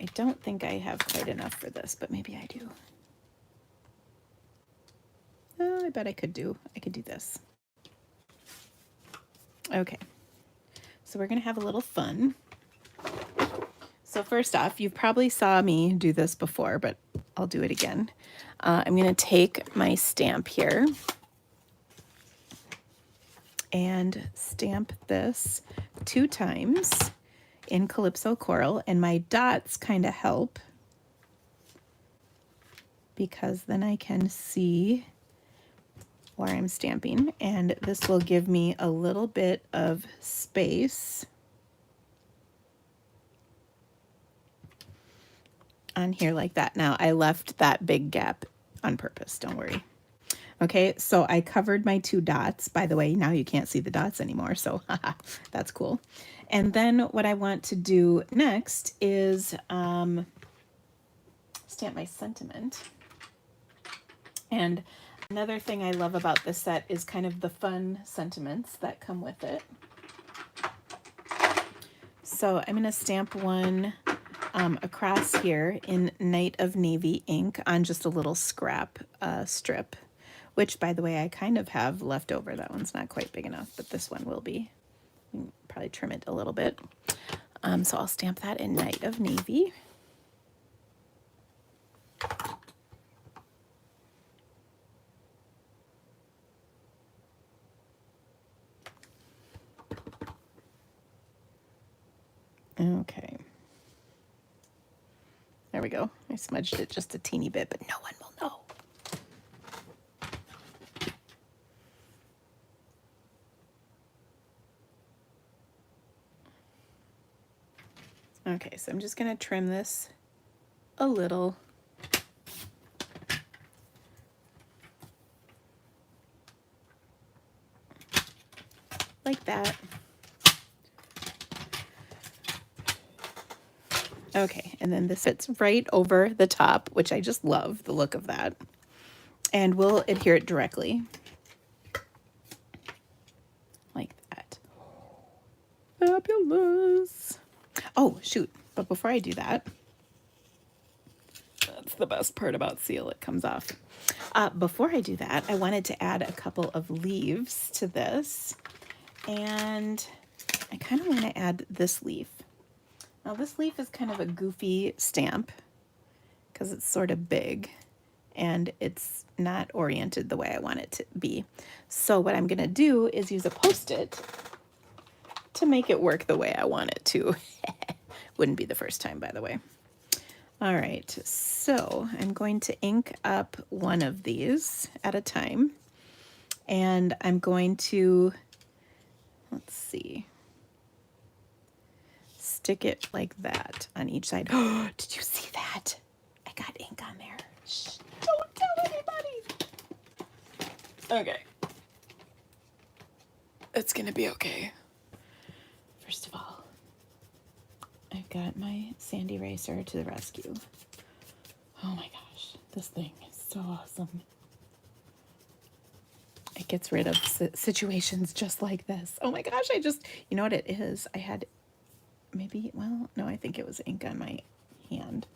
I don't think I have quite enough for this, but maybe I do. Oh, I bet I could do this. Okay, so we're gonna have a little fun. So first off, you probably saw me do this before, but I'll do it again. I'm gonna take my stamp here and stamp this 2 times in Calypso Coral, and my dots kind of help because then I can see where I'm stamping, and this will give me a little bit of space on here like that. Now I left that big gap on purpose, don't worry. Okay, so I covered my 2 dots. By the way, now you can't see the dots anymore, so that's cool. And then what I want to do next is stamp my sentiment. And another thing I love about this set is kind of the fun sentiments that come with it. So I'm going to stamp one across here in Night of Navy ink on just a little scrap strip, which, by the way, I kind of have left over. That one's not quite big enough, but this one will be. We can probably trim it a little bit. So I'll stamp that in Night of Navy. Okay. There we go. I smudged it just a teeny bit, but no one will know. Okay, so I'm just going to trim this a little. Like that. Okay, and then this fits right over the top, which I just love the look of that. And we'll adhere it directly. Like that. Fabulous. Oh, shoot. But before I do that, that's the best part about seal, it comes off. Before I do that, I wanted to add a couple of leaves to this. And I kind of want to add this leaf. Now this leaf is kind of a goofy stamp because it's sort of big and it's not oriented the way I want it to be. So what I'm going to do is use a Post-it to make it work the way I want it to. Wouldn't be the first time, by the way. All right, so I'm going to ink up one of these at a time. And I'm going to, let's see, stick it like that on each side. Oh, did you see that? I got ink on there. Shh, don't tell anybody. Okay. It's gonna be okay. First of all, I've got my sand eraser to the rescue. Oh my gosh, this thing is so awesome. It gets rid of situations just like this. Oh my gosh, you know what it is? I had maybe, well, no, I think it was ink on my hand.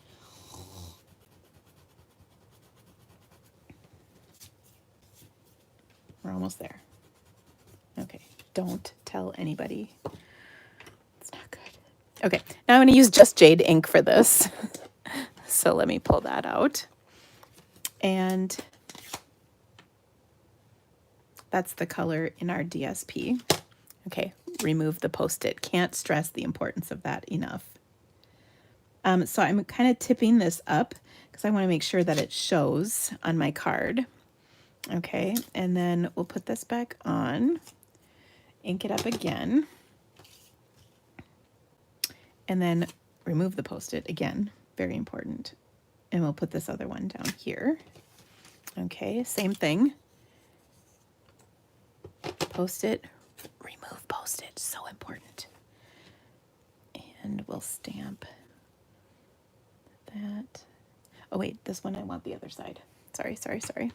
We're almost there. Okay, don't tell anybody. It's not good. Okay, now I'm going to use just jade ink for this. So let me pull that out. And that's the color in our DSP. Okay, remove the Post-it. Can't stress the importance of that enough. So I'm kind of tipping this up because I want to make sure that it shows on my card. Okay, and then we'll put this back on, ink it up again, and then remove the Post-it again, very important. And we'll put this other one down here. Okay, same thing. Post-it, remove Post-it, so important. And we'll stamp that. Oh wait, this one I want the other side. Sorry.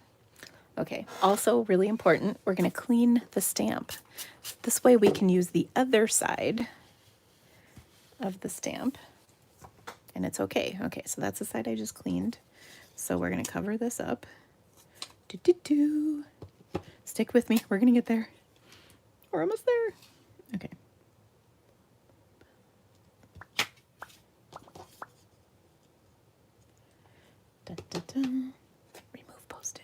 Okay, also really important, we're going to clean the stamp. This way we can use the other side of the stamp, and it's okay. Okay, so that's the side I just cleaned. So we're going to cover this up. Stick with me, we're going to get there. We're almost there. Okay. Remove Post-it.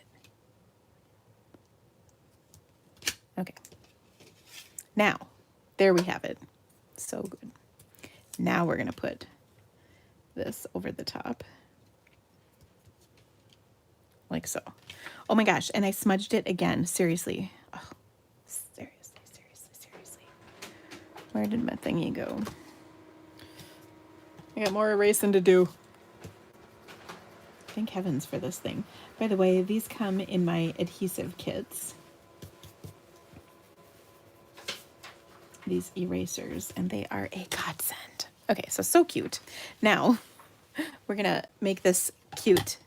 Okay. Now, there we have it. So good. Now we're going to put this over the top. Like so. Oh my gosh, and I smudged it again. Seriously. Oh, seriously. Where did my thingy go? I got more erasing to do. Thank heavens for this thing. By the way, these come in my adhesive kits. These erasers, and they are a godsend. Okay, so cute. Now, we're gonna make this cute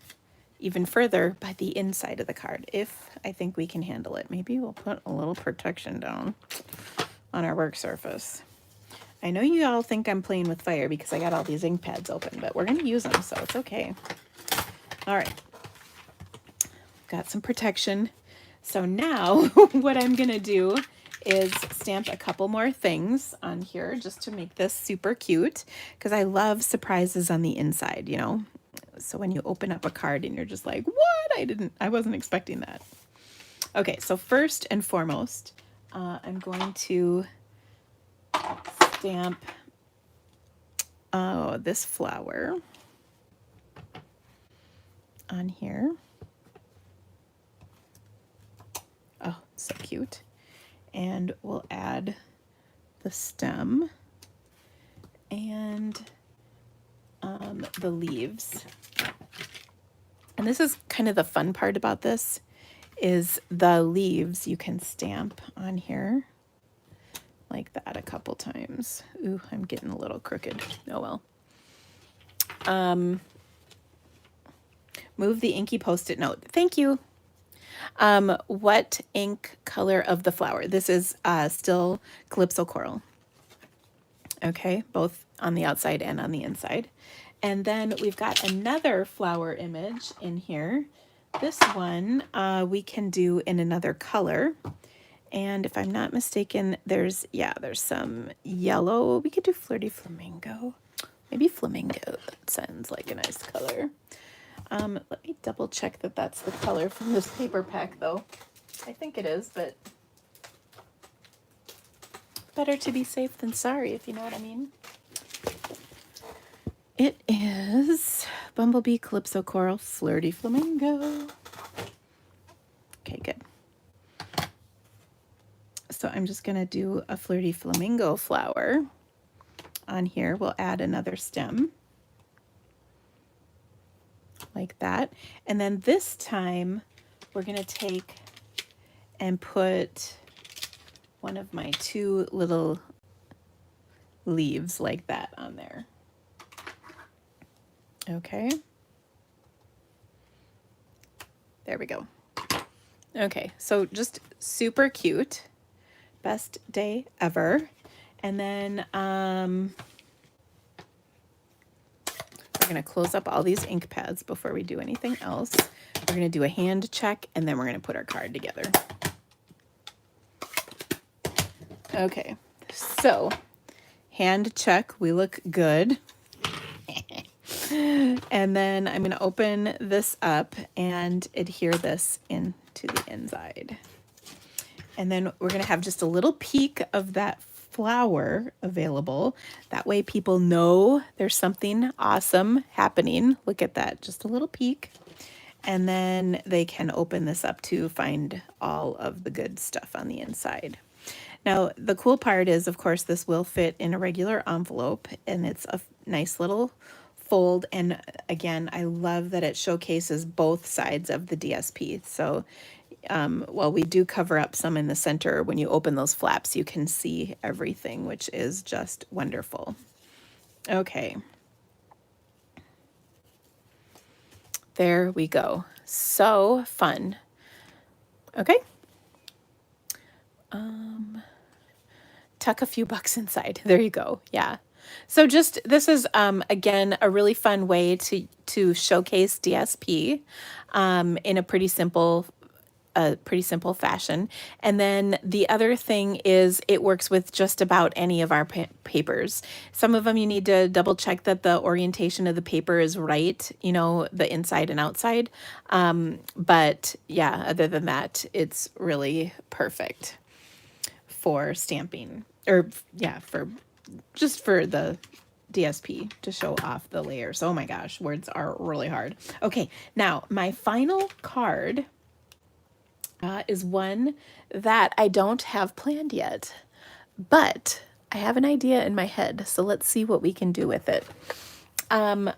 even further by the inside of the card, if I think we can handle it. Maybe we'll put a little protection down on our work surface. I know you all think I'm playing with fire because I got all these ink pads open, but we're gonna use them, so it's okay. All right, got some protection. So now what I'm gonna do is stamp a couple more things on here just to make this super cute, because I love surprises on the inside, you know? So when you open up a card and you're just like, what? I wasn't expecting that. Okay, so first and foremost, I'm going to stamp this flower on here. Oh, so cute. And we'll add the stem and the leaves. And this is kind of the fun part about this, is the leaves you can stamp on here like that a couple times. Ooh, I'm getting a little crooked. Oh well. Move the inky Post-it note. Thank you. What ink color of the flower? This is still Calypso Coral. Okay, both on the outside and on the inside. And then we've got another flower image in here. This one we can do in another color. And if I'm not mistaken, there's some yellow. We could do Flirty Flamingo. Maybe Flamingo. That sounds like a nice color. Let me double check that that's the color from this paper pack, though. I think it is, but better to be safe than sorry, if you know what I mean. It is Bumblebee, Calypso Coral, Flirty Flamingo. Okay, good. So I'm just going to do a Flirty Flamingo flower on here. We'll add another stem like that. And then this time we're going to take and put one of my two little leaves like that on there. Okay. There we go. Okay, so just super cute. Best day ever. And then we're going to close up all these ink pads before we do anything else. We're going to do a hand check, and then we're going to put our card together. Okay, so hand check, we look good. And then I'm going to open this up and adhere this into the inside. And then we're going to have just a little peek of that flower available. That way people know there's something awesome happening. Look at that, just a little peek. And then they can open this up to find all of the good stuff on the inside. Now, the cool part is, of course, this will fit in a regular envelope, and it's a nice little fold. And again, I love that it showcases both sides of the DSP. So while we do cover up some in the center, when you open those flaps, you can see everything, which is just wonderful. Okay. There we go. So fun. Okay. Tuck a few bucks inside. There you go. Yeah. So just, this is, again, a really fun way to showcase DSP in a pretty simple fashion. And then the other thing is it works with just about any of our papers. Some of them you need to double check that the orientation of the paper is right, you know, the inside and outside. But yeah, other than that, it's really perfect for stamping, or yeah, just for the DSP to show off the layers. Oh my gosh, words are really hard. Okay, now my final card is one that I don't have planned yet, but I have an idea in my head, so let's see what we can do with it. I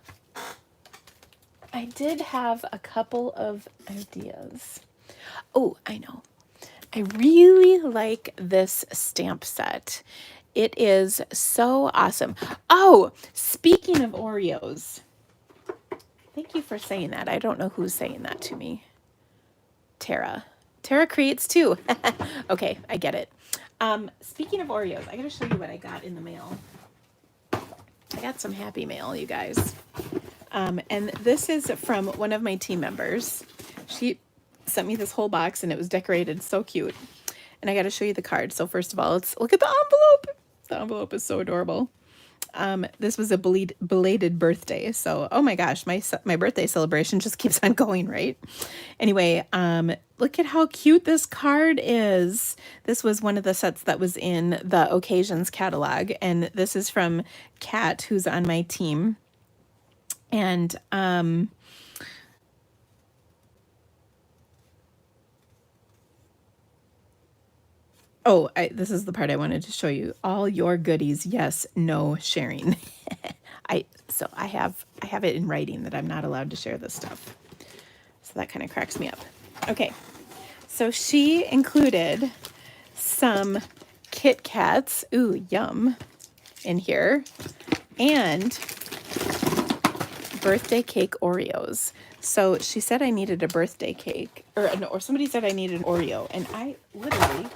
did have a couple of ideas. Oh, I know. I really like this stamp set. It is so awesome. Oh, speaking of Oreos, thank you for saying that. I don't know who's saying that to me. Tara. Tara creates too. Okay, I get it. Speaking of Oreos, I gotta show you what I got in the mail. I got some happy mail, you guys. And this is from one of my team members. She sent me this whole box and it was decorated so cute. And I gotta show you the card. So first of all, look at the envelope. The envelope is so adorable. This was a belated birthday. So, oh my gosh, my birthday celebration just keeps on going, right? Anyway, look at how cute this card is. This was one of the sets that was in the Occasions catalog. And this is from Kat, who's on my team. And, oh, this is the part I wanted to show you. All your goodies, yes, no sharing. So I have it in writing that I'm not allowed to share this stuff. So that kind of cracks me up. Okay, so she included some Kit Kats, ooh, yum, in here. And birthday cake Oreos. So she said I needed a birthday cake, or somebody said I needed an Oreo, and I literally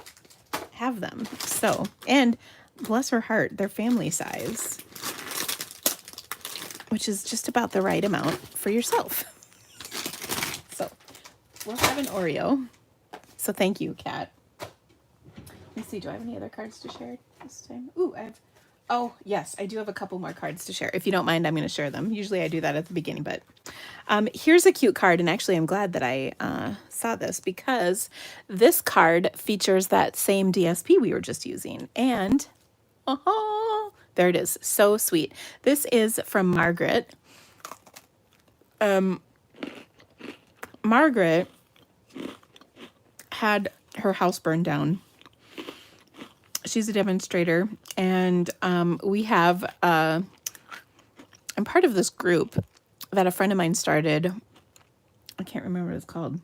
have them. So, and bless her heart, they're family size, which is just about the right amount for yourself. So we'll have an Oreo. So thank you, Kat. Let me see, do I have any other cards to share this time? Ooh, oh, yes, I do have a couple more cards to share. If you don't mind, I'm going to share them. Usually I do that at the beginning, but here's a cute card. And actually, I'm glad that I saw this because this card features that same DSP we were just using. And, there it is. So sweet. This is from Margaret. Margaret had her house burned down. She's a demonstrator, and we have, I'm part of this group that a friend of mine started. I can't remember what it's called.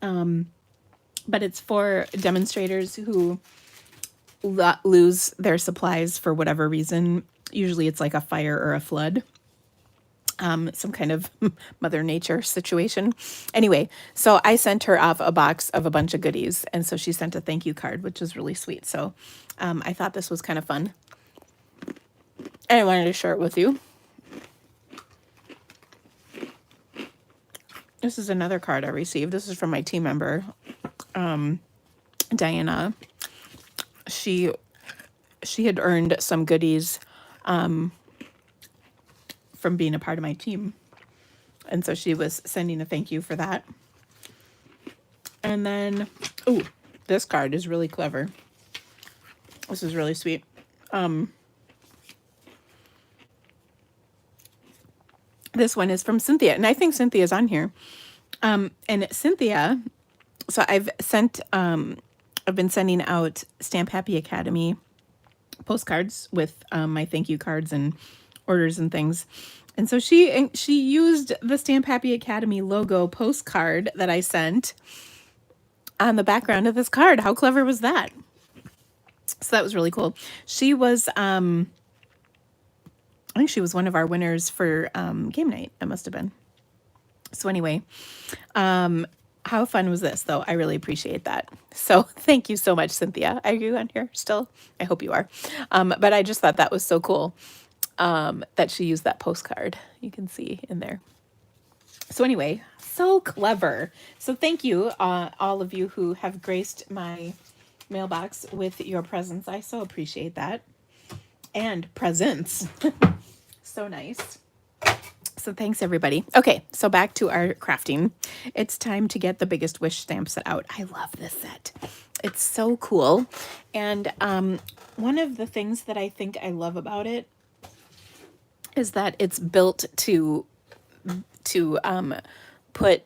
But it's for demonstrators who lose their supplies for whatever reason. Usually it's like a fire or a flood. Some kind of Mother Nature situation. Anyway, so I sent her off a box of a bunch of goodies. And so she sent a thank you card, which was really sweet. So I thought this was kind of fun. And I wanted to share it with you. This is another card I received. This is from my team member, Diana. She had earned some goodies from being a part of my team. And so she was sending a thank you for that. And then, ooh, this card is really clever. This is really sweet. This one is from Cynthia, and I think Cynthia's on here. And Cynthia, so I've been sending out Stamp Happy Academy postcards with my thank you cards and orders and things. And so she used the Stamp Happy Academy logo postcard that I sent on the background of this card. How clever was that? So that was really cool. She was, I think she was one of our winners for game night. It must have been. So anyway, how fun was this, though? I really appreciate that. So thank you so much, Cynthia. Are you on here still? I hope you are. But I just thought that was so cool that she used that postcard. You can see in there. So anyway, so clever. So thank you, all of you who have graced my mailbox with your presents. I so appreciate that. And presents. So nice. So thanks, everybody. Okay, so back to our crafting. It's time to get the Biggest Wish stamp set out. I love this set. It's so cool. And one of the things that I think I love about it is that it's built to put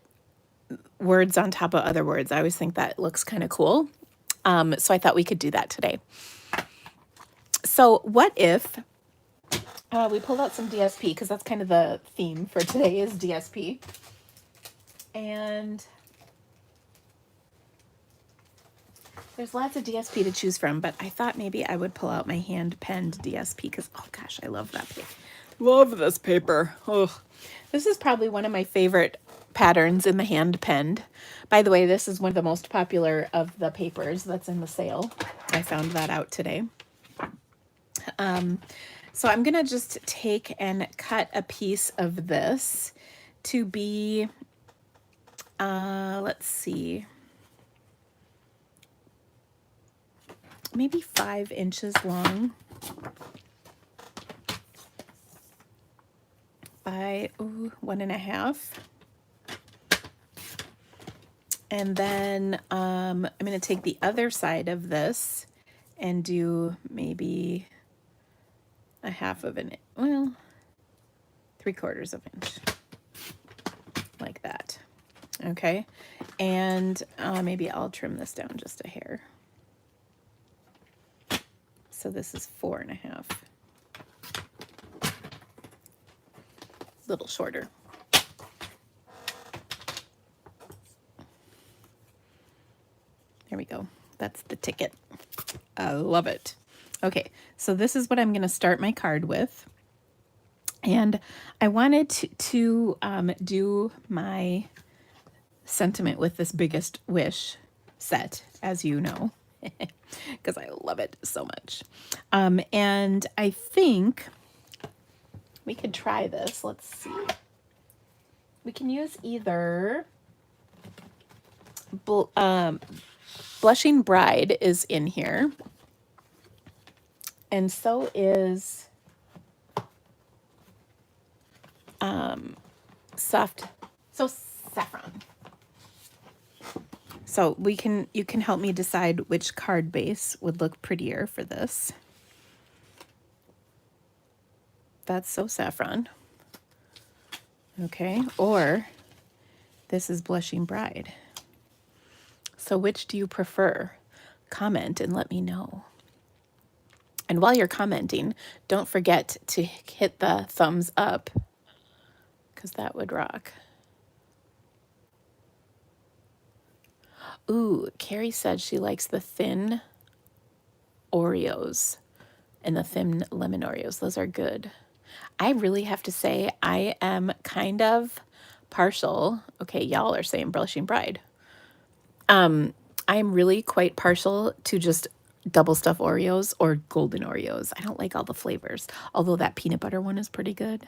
words on top of other words. I always think that looks kind of cool. So I thought we could do that today. So what if we pulled out some DSP, because that's kind of the theme for today is DSP. And there's lots of DSP to choose from, but I thought maybe I would pull out my hand-penned DSP because, oh gosh, I love that paper. Love this paper. Oh, this is probably one of my favorite patterns in the hand-penned. By the way, this is one of the most popular of the papers that's in the sale. I found that out today. So I'm going to just take and cut a piece of this to be, let's see, maybe 5 inches long by 1.5. And then I'm going to take the other side of this and do maybe 1/2 of an, well, 3/4 of an inch, like that. Okay, and maybe I'll trim this down just a hair. So this is 4.5, a little shorter. There we go. That's the ticket. I love it. Okay, so this is what I'm going to start my card with. And I wanted to do my sentiment with this biggest wish set, as you know, because I love it so much. And I think we could try this. Let's see. We can use either Blushing Bride is in here, and so is Saffron. So you can help me decide which card base would look prettier for this. That's So Saffron. Okay, or this is Blushing Bride. So which do you prefer? Comment and let me know. And while you're commenting, don't forget to hit the thumbs up, because that would rock. Ooh, Carrie said she likes the thin Oreos and the thin lemon Oreos. Those are good. I really have to say I am kind of partial. Okay, y'all are saying Blushing Bride. I'm really quite partial to just double stuff Oreos or golden Oreos. I don't like all the flavors, although that peanut butter one is pretty good.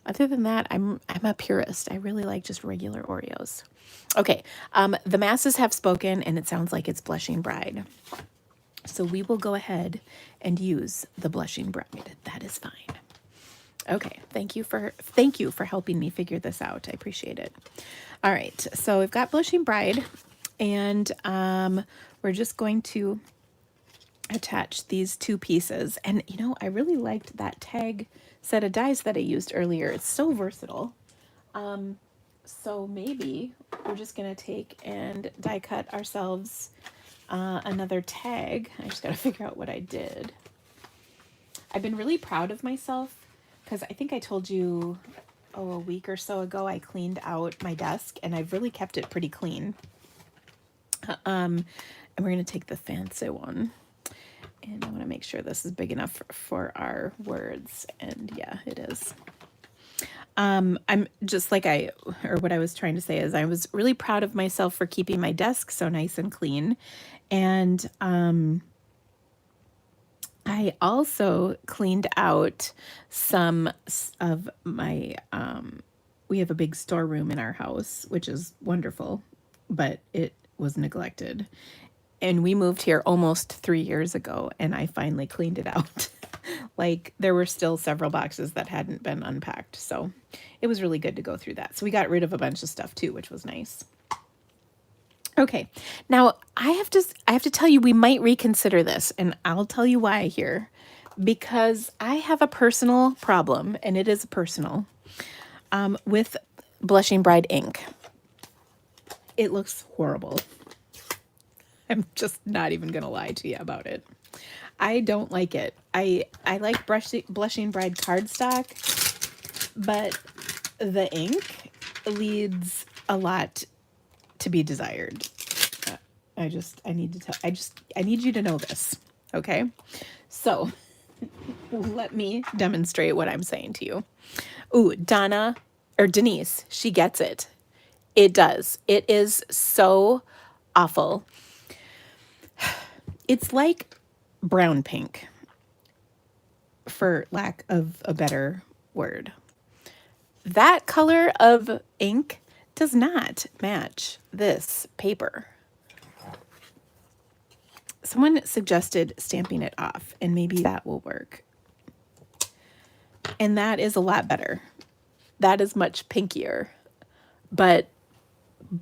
Other than that, I'm a purist. I really like just regular Oreos. Okay, the masses have spoken, and it sounds like it's Blushing Bride. So we will go ahead and use the Blushing Bride. That is fine. Okay, thank you for helping me figure this out. I appreciate it. All right, so we've got Blushing Bride, and we're just going to attach these two pieces. And you know, I really liked that tag set of dies that I used earlier. It's so versatile. So maybe we're just gonna take and die cut ourselves another tag. I just gotta figure out what I did. I've been really proud of myself because I think I told you, a week or so ago, I cleaned out my desk and I've really kept it pretty clean. And we're gonna take the fancy one. And I want to make sure this is big enough for our words. And yeah, it is. I'm just like what I was trying to say is I was really proud of myself for keeping my desk so nice and clean. And I also cleaned out some of my, we have a big storeroom in our house, which is wonderful, but it was neglected. And we moved here almost 3 years ago, and I finally cleaned it out. Like, there were still several boxes that hadn't been unpacked. So it was really good to go through that. So we got rid of a bunch of stuff too, which was nice. Okay, now I have to tell you, we might reconsider this, and I'll tell you why here. Because I have a personal problem, and it is personal, with Blushing Bride ink. It looks horrible. I'm just not even going to lie to you about it. I don't like it. I like Blushing Bride cardstock, but the ink leaves a lot to be desired. I need you to know this, okay? So let me demonstrate what I'm saying to you. Ooh, Denise, she gets it. It does. It is so awful. It's like brown pink, for lack of a better word. That color of ink does not match this paper. Someone suggested stamping it off, and maybe that will work. And that is a lot better. That is much pinkier, but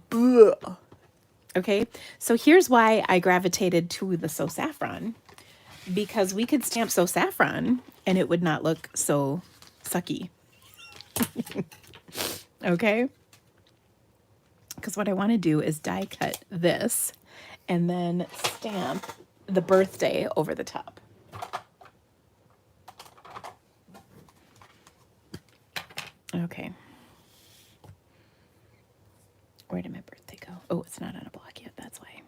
bleh. Okay, so here's why I gravitated to the So Saffron, because we could stamp So Saffron and it would not look so sucky. Okay, because what I want to do is die cut this and then stamp the birthday over the top. Okay. Where did my birthday go? Oh, it's not on a block yet. That's why.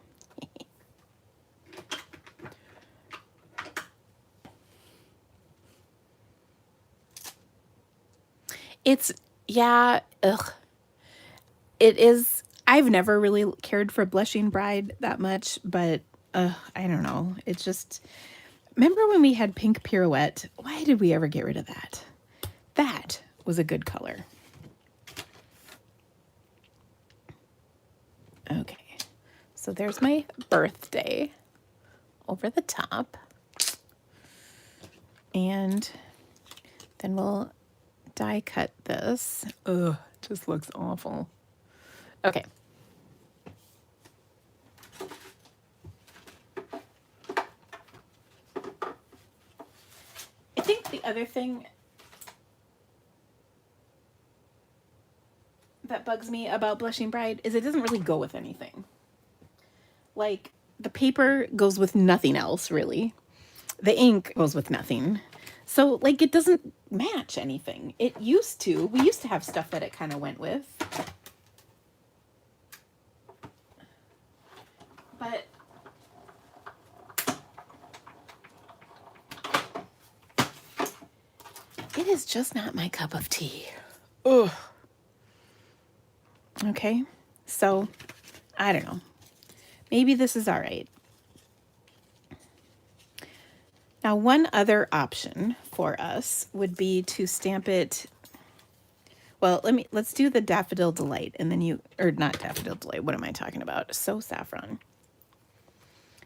It's, yeah, ugh. It is, I've never really cared for Blushing Bride that much, but I don't know. It's just, remember when we had Pink Pirouette? Why did we ever get rid of that? That was a good color. Okay, so there's my birthday over the top. And then we'll die cut this. Ugh, just looks awful. Okay. I think the other thing that bugs me about Blushing Bride is it doesn't really go with anything. Like, the paper goes with nothing else, really. The ink goes with nothing. So, like, it doesn't match anything. It used to. We used to have stuff that it kind of went with. But it is just not my cup of tea. Ugh. Okay, so I don't know. Maybe this is all right. Now, one other option for us would be to stamp it. Well, let's do the Daffodil Delight, and then or not Daffodil Delight. What am I talking about? So Saffron.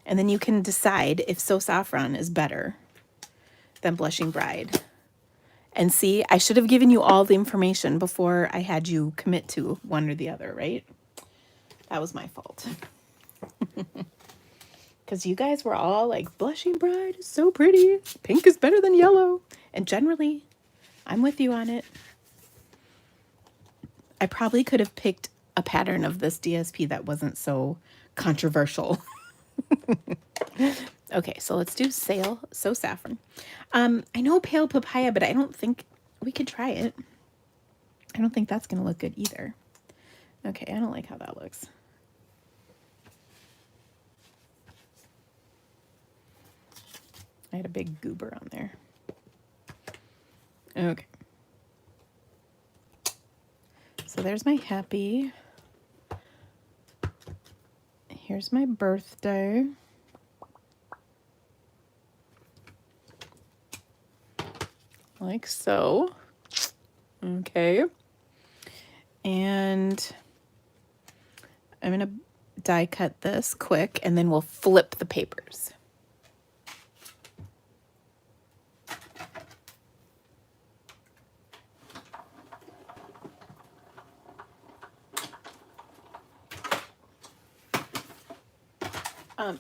And then you can decide if So Saffron is better than Blushing Bride. And see, I should have given you all the information before I had you commit to one or the other, right? That was my fault. Because you guys were all like, Blushing Bride is so pretty. Pink is better than yellow. And generally, I'm with you on it. I probably could have picked a pattern of this DSP that wasn't so controversial. Okay, so let's do So Saffron. I know Pale Papaya, but I don't think we could try it. I don't think that's going to look good either. Okay, I don't like how that looks. I had a big goober on there. Okay. So there's my happy. Here's my birthday. Like so. Okay. And I'm going to die cut this quick, and then we'll flip the papers.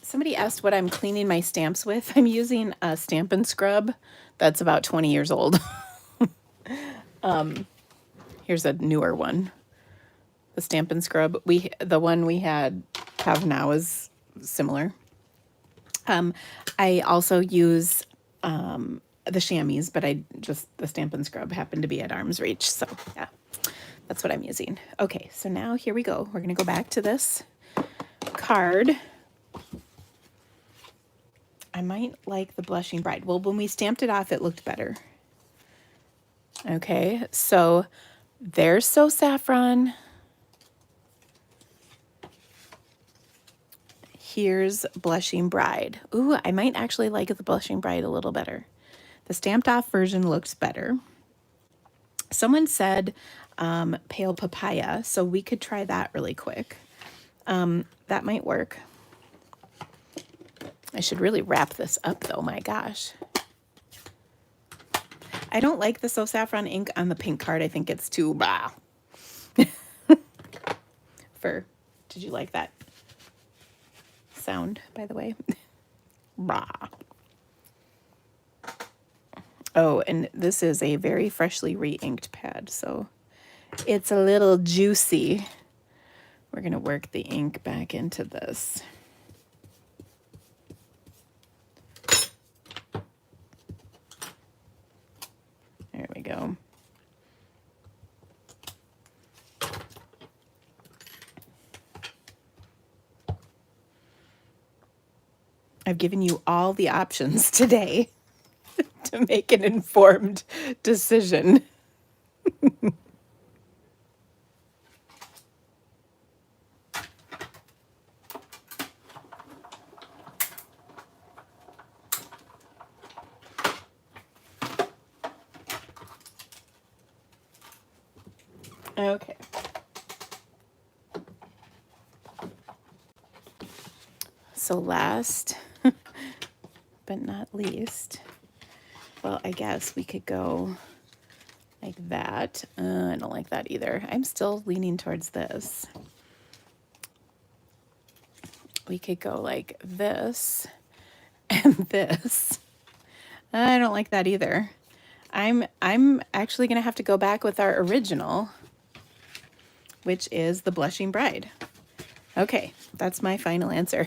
Somebody asked what I'm cleaning my stamps with. I'm using a Stampin' Scrub that's about 20 years old. Here's a newer one. The Stampin' Scrub. The one we have now is similar. I also use the chamois, but the Stampin' Scrub happened to be at arm's reach. So yeah, that's what I'm using. Okay, so now here we go. We're gonna go back to this card. I might like the Blushing Bride. Well, when we stamped it off, it looked better. Okay, so there's So Saffron. Here's Blushing Bride. Ooh, I might actually like the Blushing Bride a little better. The stamped off version looks better. Someone said Pale Papaya, so we could try that really quick. That might work. I should really wrap this up though, my gosh. I don't like the So Saffron ink on the pink card. I think it's too blah. Did you like that sound, by the way? Blah. Oh, and this is a very freshly re-inked pad, so it's a little juicy. We're gonna work the ink back into this. There we go. I've given you all the options today to make an informed decision. Okay. So last but not least, well, I guess we could go like that. I don't like that either. I'm still leaning towards this. We could go like this and this. I don't like that either. I'm actually going to have to go back with our original, which is the Blushing Bride. Okay, that's my final answer.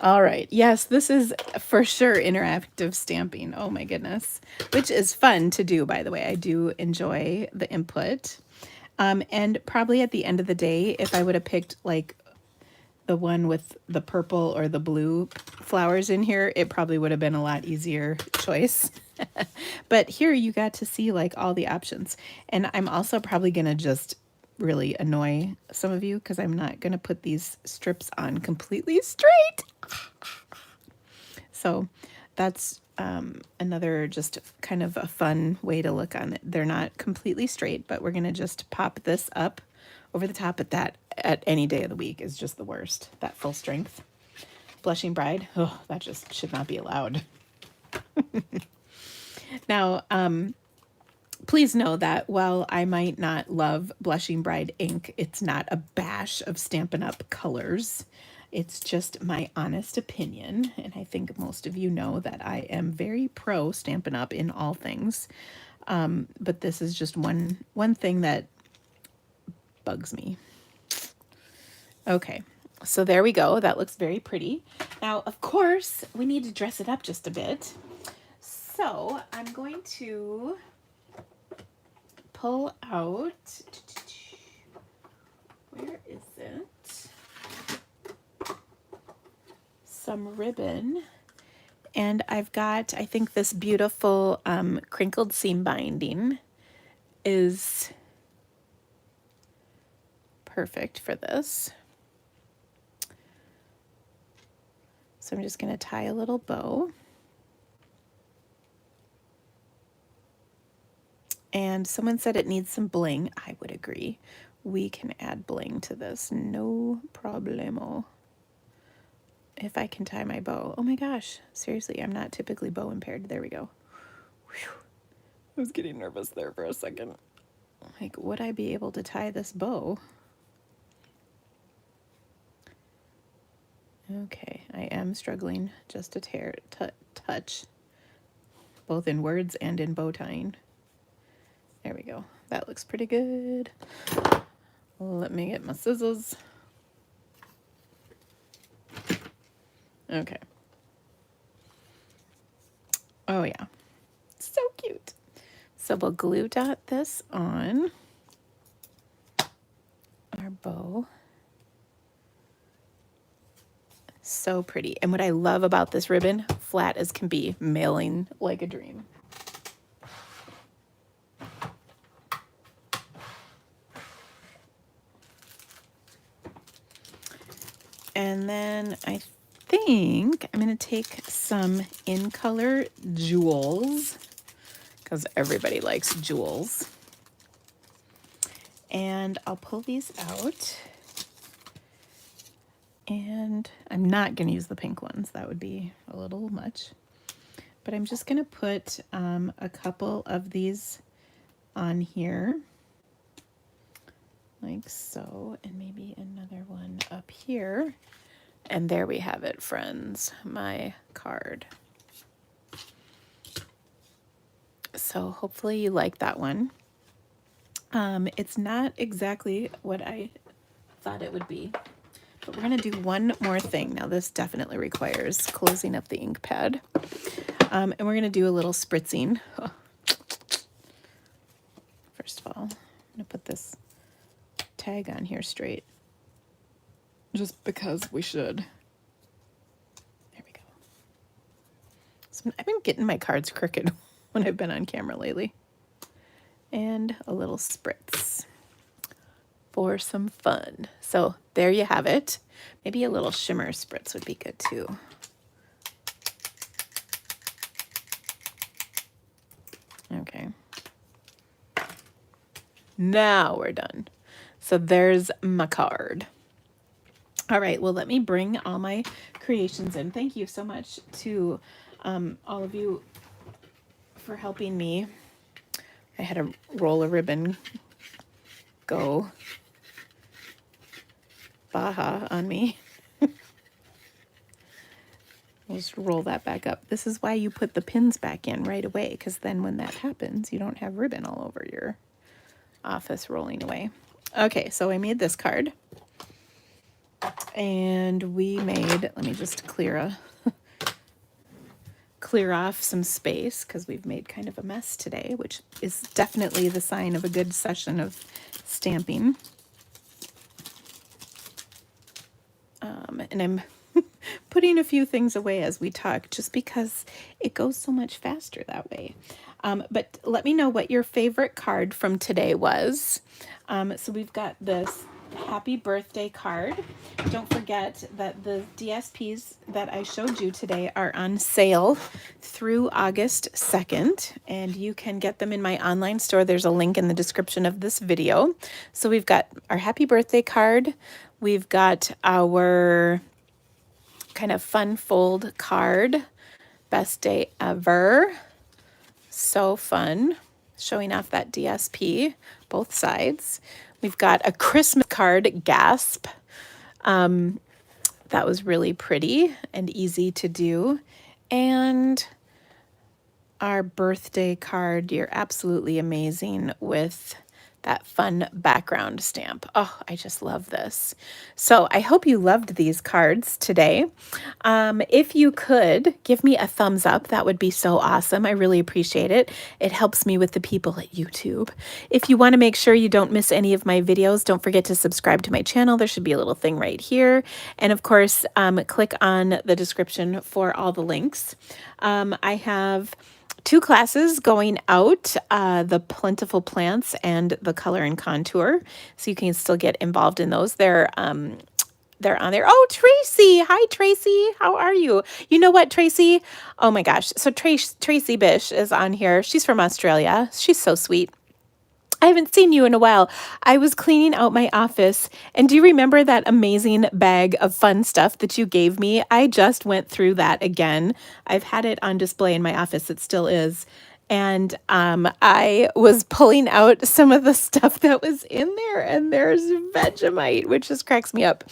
All right. Yes, this is for sure interactive stamping. Oh my goodness. Which is fun to do, by the way. I do enjoy the input. And probably at the end of the day, if I would have picked like the one with the purple or the blue flowers in here, it probably would have been a lot easier choice. But here you got to see like all the options. And I'm also probably going to just really annoy some of you because I'm not going to put these strips on completely straight. So that's another just kind of a fun way to look on it. They're not completely straight, but we're going to just pop this up over the top. But that at any day of the week is just the worst. That full strength Blushing Bride, oh, that just should not be allowed. Now, please know that while I might not love Blushing Bride ink, it's not a bash of Stampin' Up! Colors. It's just my honest opinion, and I think most of you know that I am very pro Stampin' Up! In all things. But this is just one thing that bugs me. Okay, so there we go. That looks very pretty. Now, of course, we need to dress it up just a bit. So I'm going to pull out, where is it? Some ribbon. And I've got, I think this beautiful crinkled seam binding is perfect for this. So I'm just going to tie a little bow. And someone said it needs some bling. I would agree. We can add bling to this. No problemo. If I can tie my bow. Oh my gosh. Seriously, I'm not typically bow impaired. There we go. Whew. I was getting nervous there for a second. Like, would I be able to tie this bow? Okay, I am struggling just to touch, both in words and in bow tying. There we go. That looks pretty good. Let me get my scissors. Okay. Oh yeah, so cute. So we'll glue dot this on our bow. So pretty. And what I love about this ribbon, flat as can be, mailing like a dream. And then I think I'm going to take some in color jewels because everybody likes jewels. And I'll pull these out. And I'm not going to use the pink ones. That would be a little much. But I'm just going to put a couple of these on here. Like so. And maybe another one up here. And there we have it, friends. My card. So hopefully you like that one. It's not exactly what I thought it would be. But we're going to do one more thing. Now this definitely requires closing up the ink pad. And we're going to do a little spritzing. Oh. First of all, I'm going to put this tag on here straight. Just because we should. There we go. So I've been getting my cards crooked when I've been on camera lately. And a little spritz for some fun. So there you have it. Maybe a little shimmer spritz would be good too. Okay. Now we're done. So there's my card. All right, well, let me bring all my creations in. Thank you so much to all of you for helping me. I had a roll of ribbon go baja on me. I'll just roll that back up. This is why you put the pins back in right away, because then when that happens, you don't have ribbon all over your office rolling away. Okay, so I made this card. And we made, let me just clear off some space because we've made kind of a mess today, which is definitely the sign of a good session of stamping. And I'm putting a few things away as we talk just because it goes so much faster that way. But let me know what your favorite card from today was. So we've got this happy birthday card. Don't forget that the DSPs that I showed you today are on sale through August 2nd, and you can get them in my online store. There's a link in the description of this video. So we've got our happy birthday card. We've got our kind of fun fold card, best day ever. So fun, showing off that DSP, both sides. We've got a Christmas card, gasp. That was really pretty and easy to do. And our birthday card, you're absolutely amazing, with that fun background stamp. Oh, I just love this. So I hope you loved these cards today. If you could give me a thumbs up, that would be so awesome. I really appreciate it. It helps me with the people at YouTube. If you want to make sure you don't miss any of my videos, don't forget to subscribe to my channel. There should be a little thing right here. And of course, click on the description for all the links. I have 2 classes going out, the Plentiful Plants and the Color and Contour. So you can still get involved in those. They're on there. Oh, Tracy. Hi, Tracy. How are you? You know what, Tracy? Oh my gosh. So Tracy Bish is on here. She's from Australia. She's so sweet. I haven't seen you in a while. I was cleaning out my office, and do you remember that amazing bag of fun stuff that you gave me? I just went through that again. I've had it on display in my office. It still is. And I was pulling out some of the stuff that was in there, and there's Vegemite, which just cracks me up.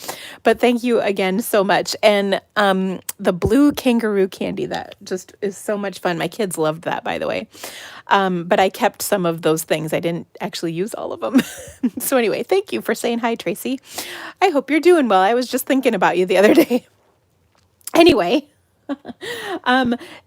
But thank you again so much. And the blue kangaroo candy, that just is so much fun. My kids loved that, by the way. But I kept some of those things. I didn't actually use all of them. So anyway, thank you for saying hi, Tracy. I hope you're doing well. I was just thinking about you the other day. Anyway.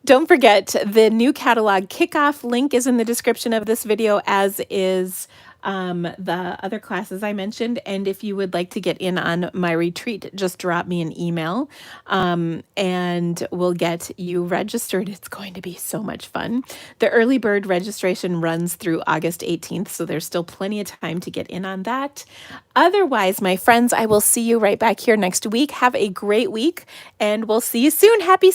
Don't forget, the new catalog kickoff link is in the description of this video, as is the other classes I mentioned. And if you would like to get in on my retreat, just drop me an email and we'll get you registered. It's going to be so much fun. The early bird registration runs through August 18th, so there's still plenty of time to get in on that. Otherwise, my friends, I will see you right back here next week. Have a great week, and we'll see you soon. Happy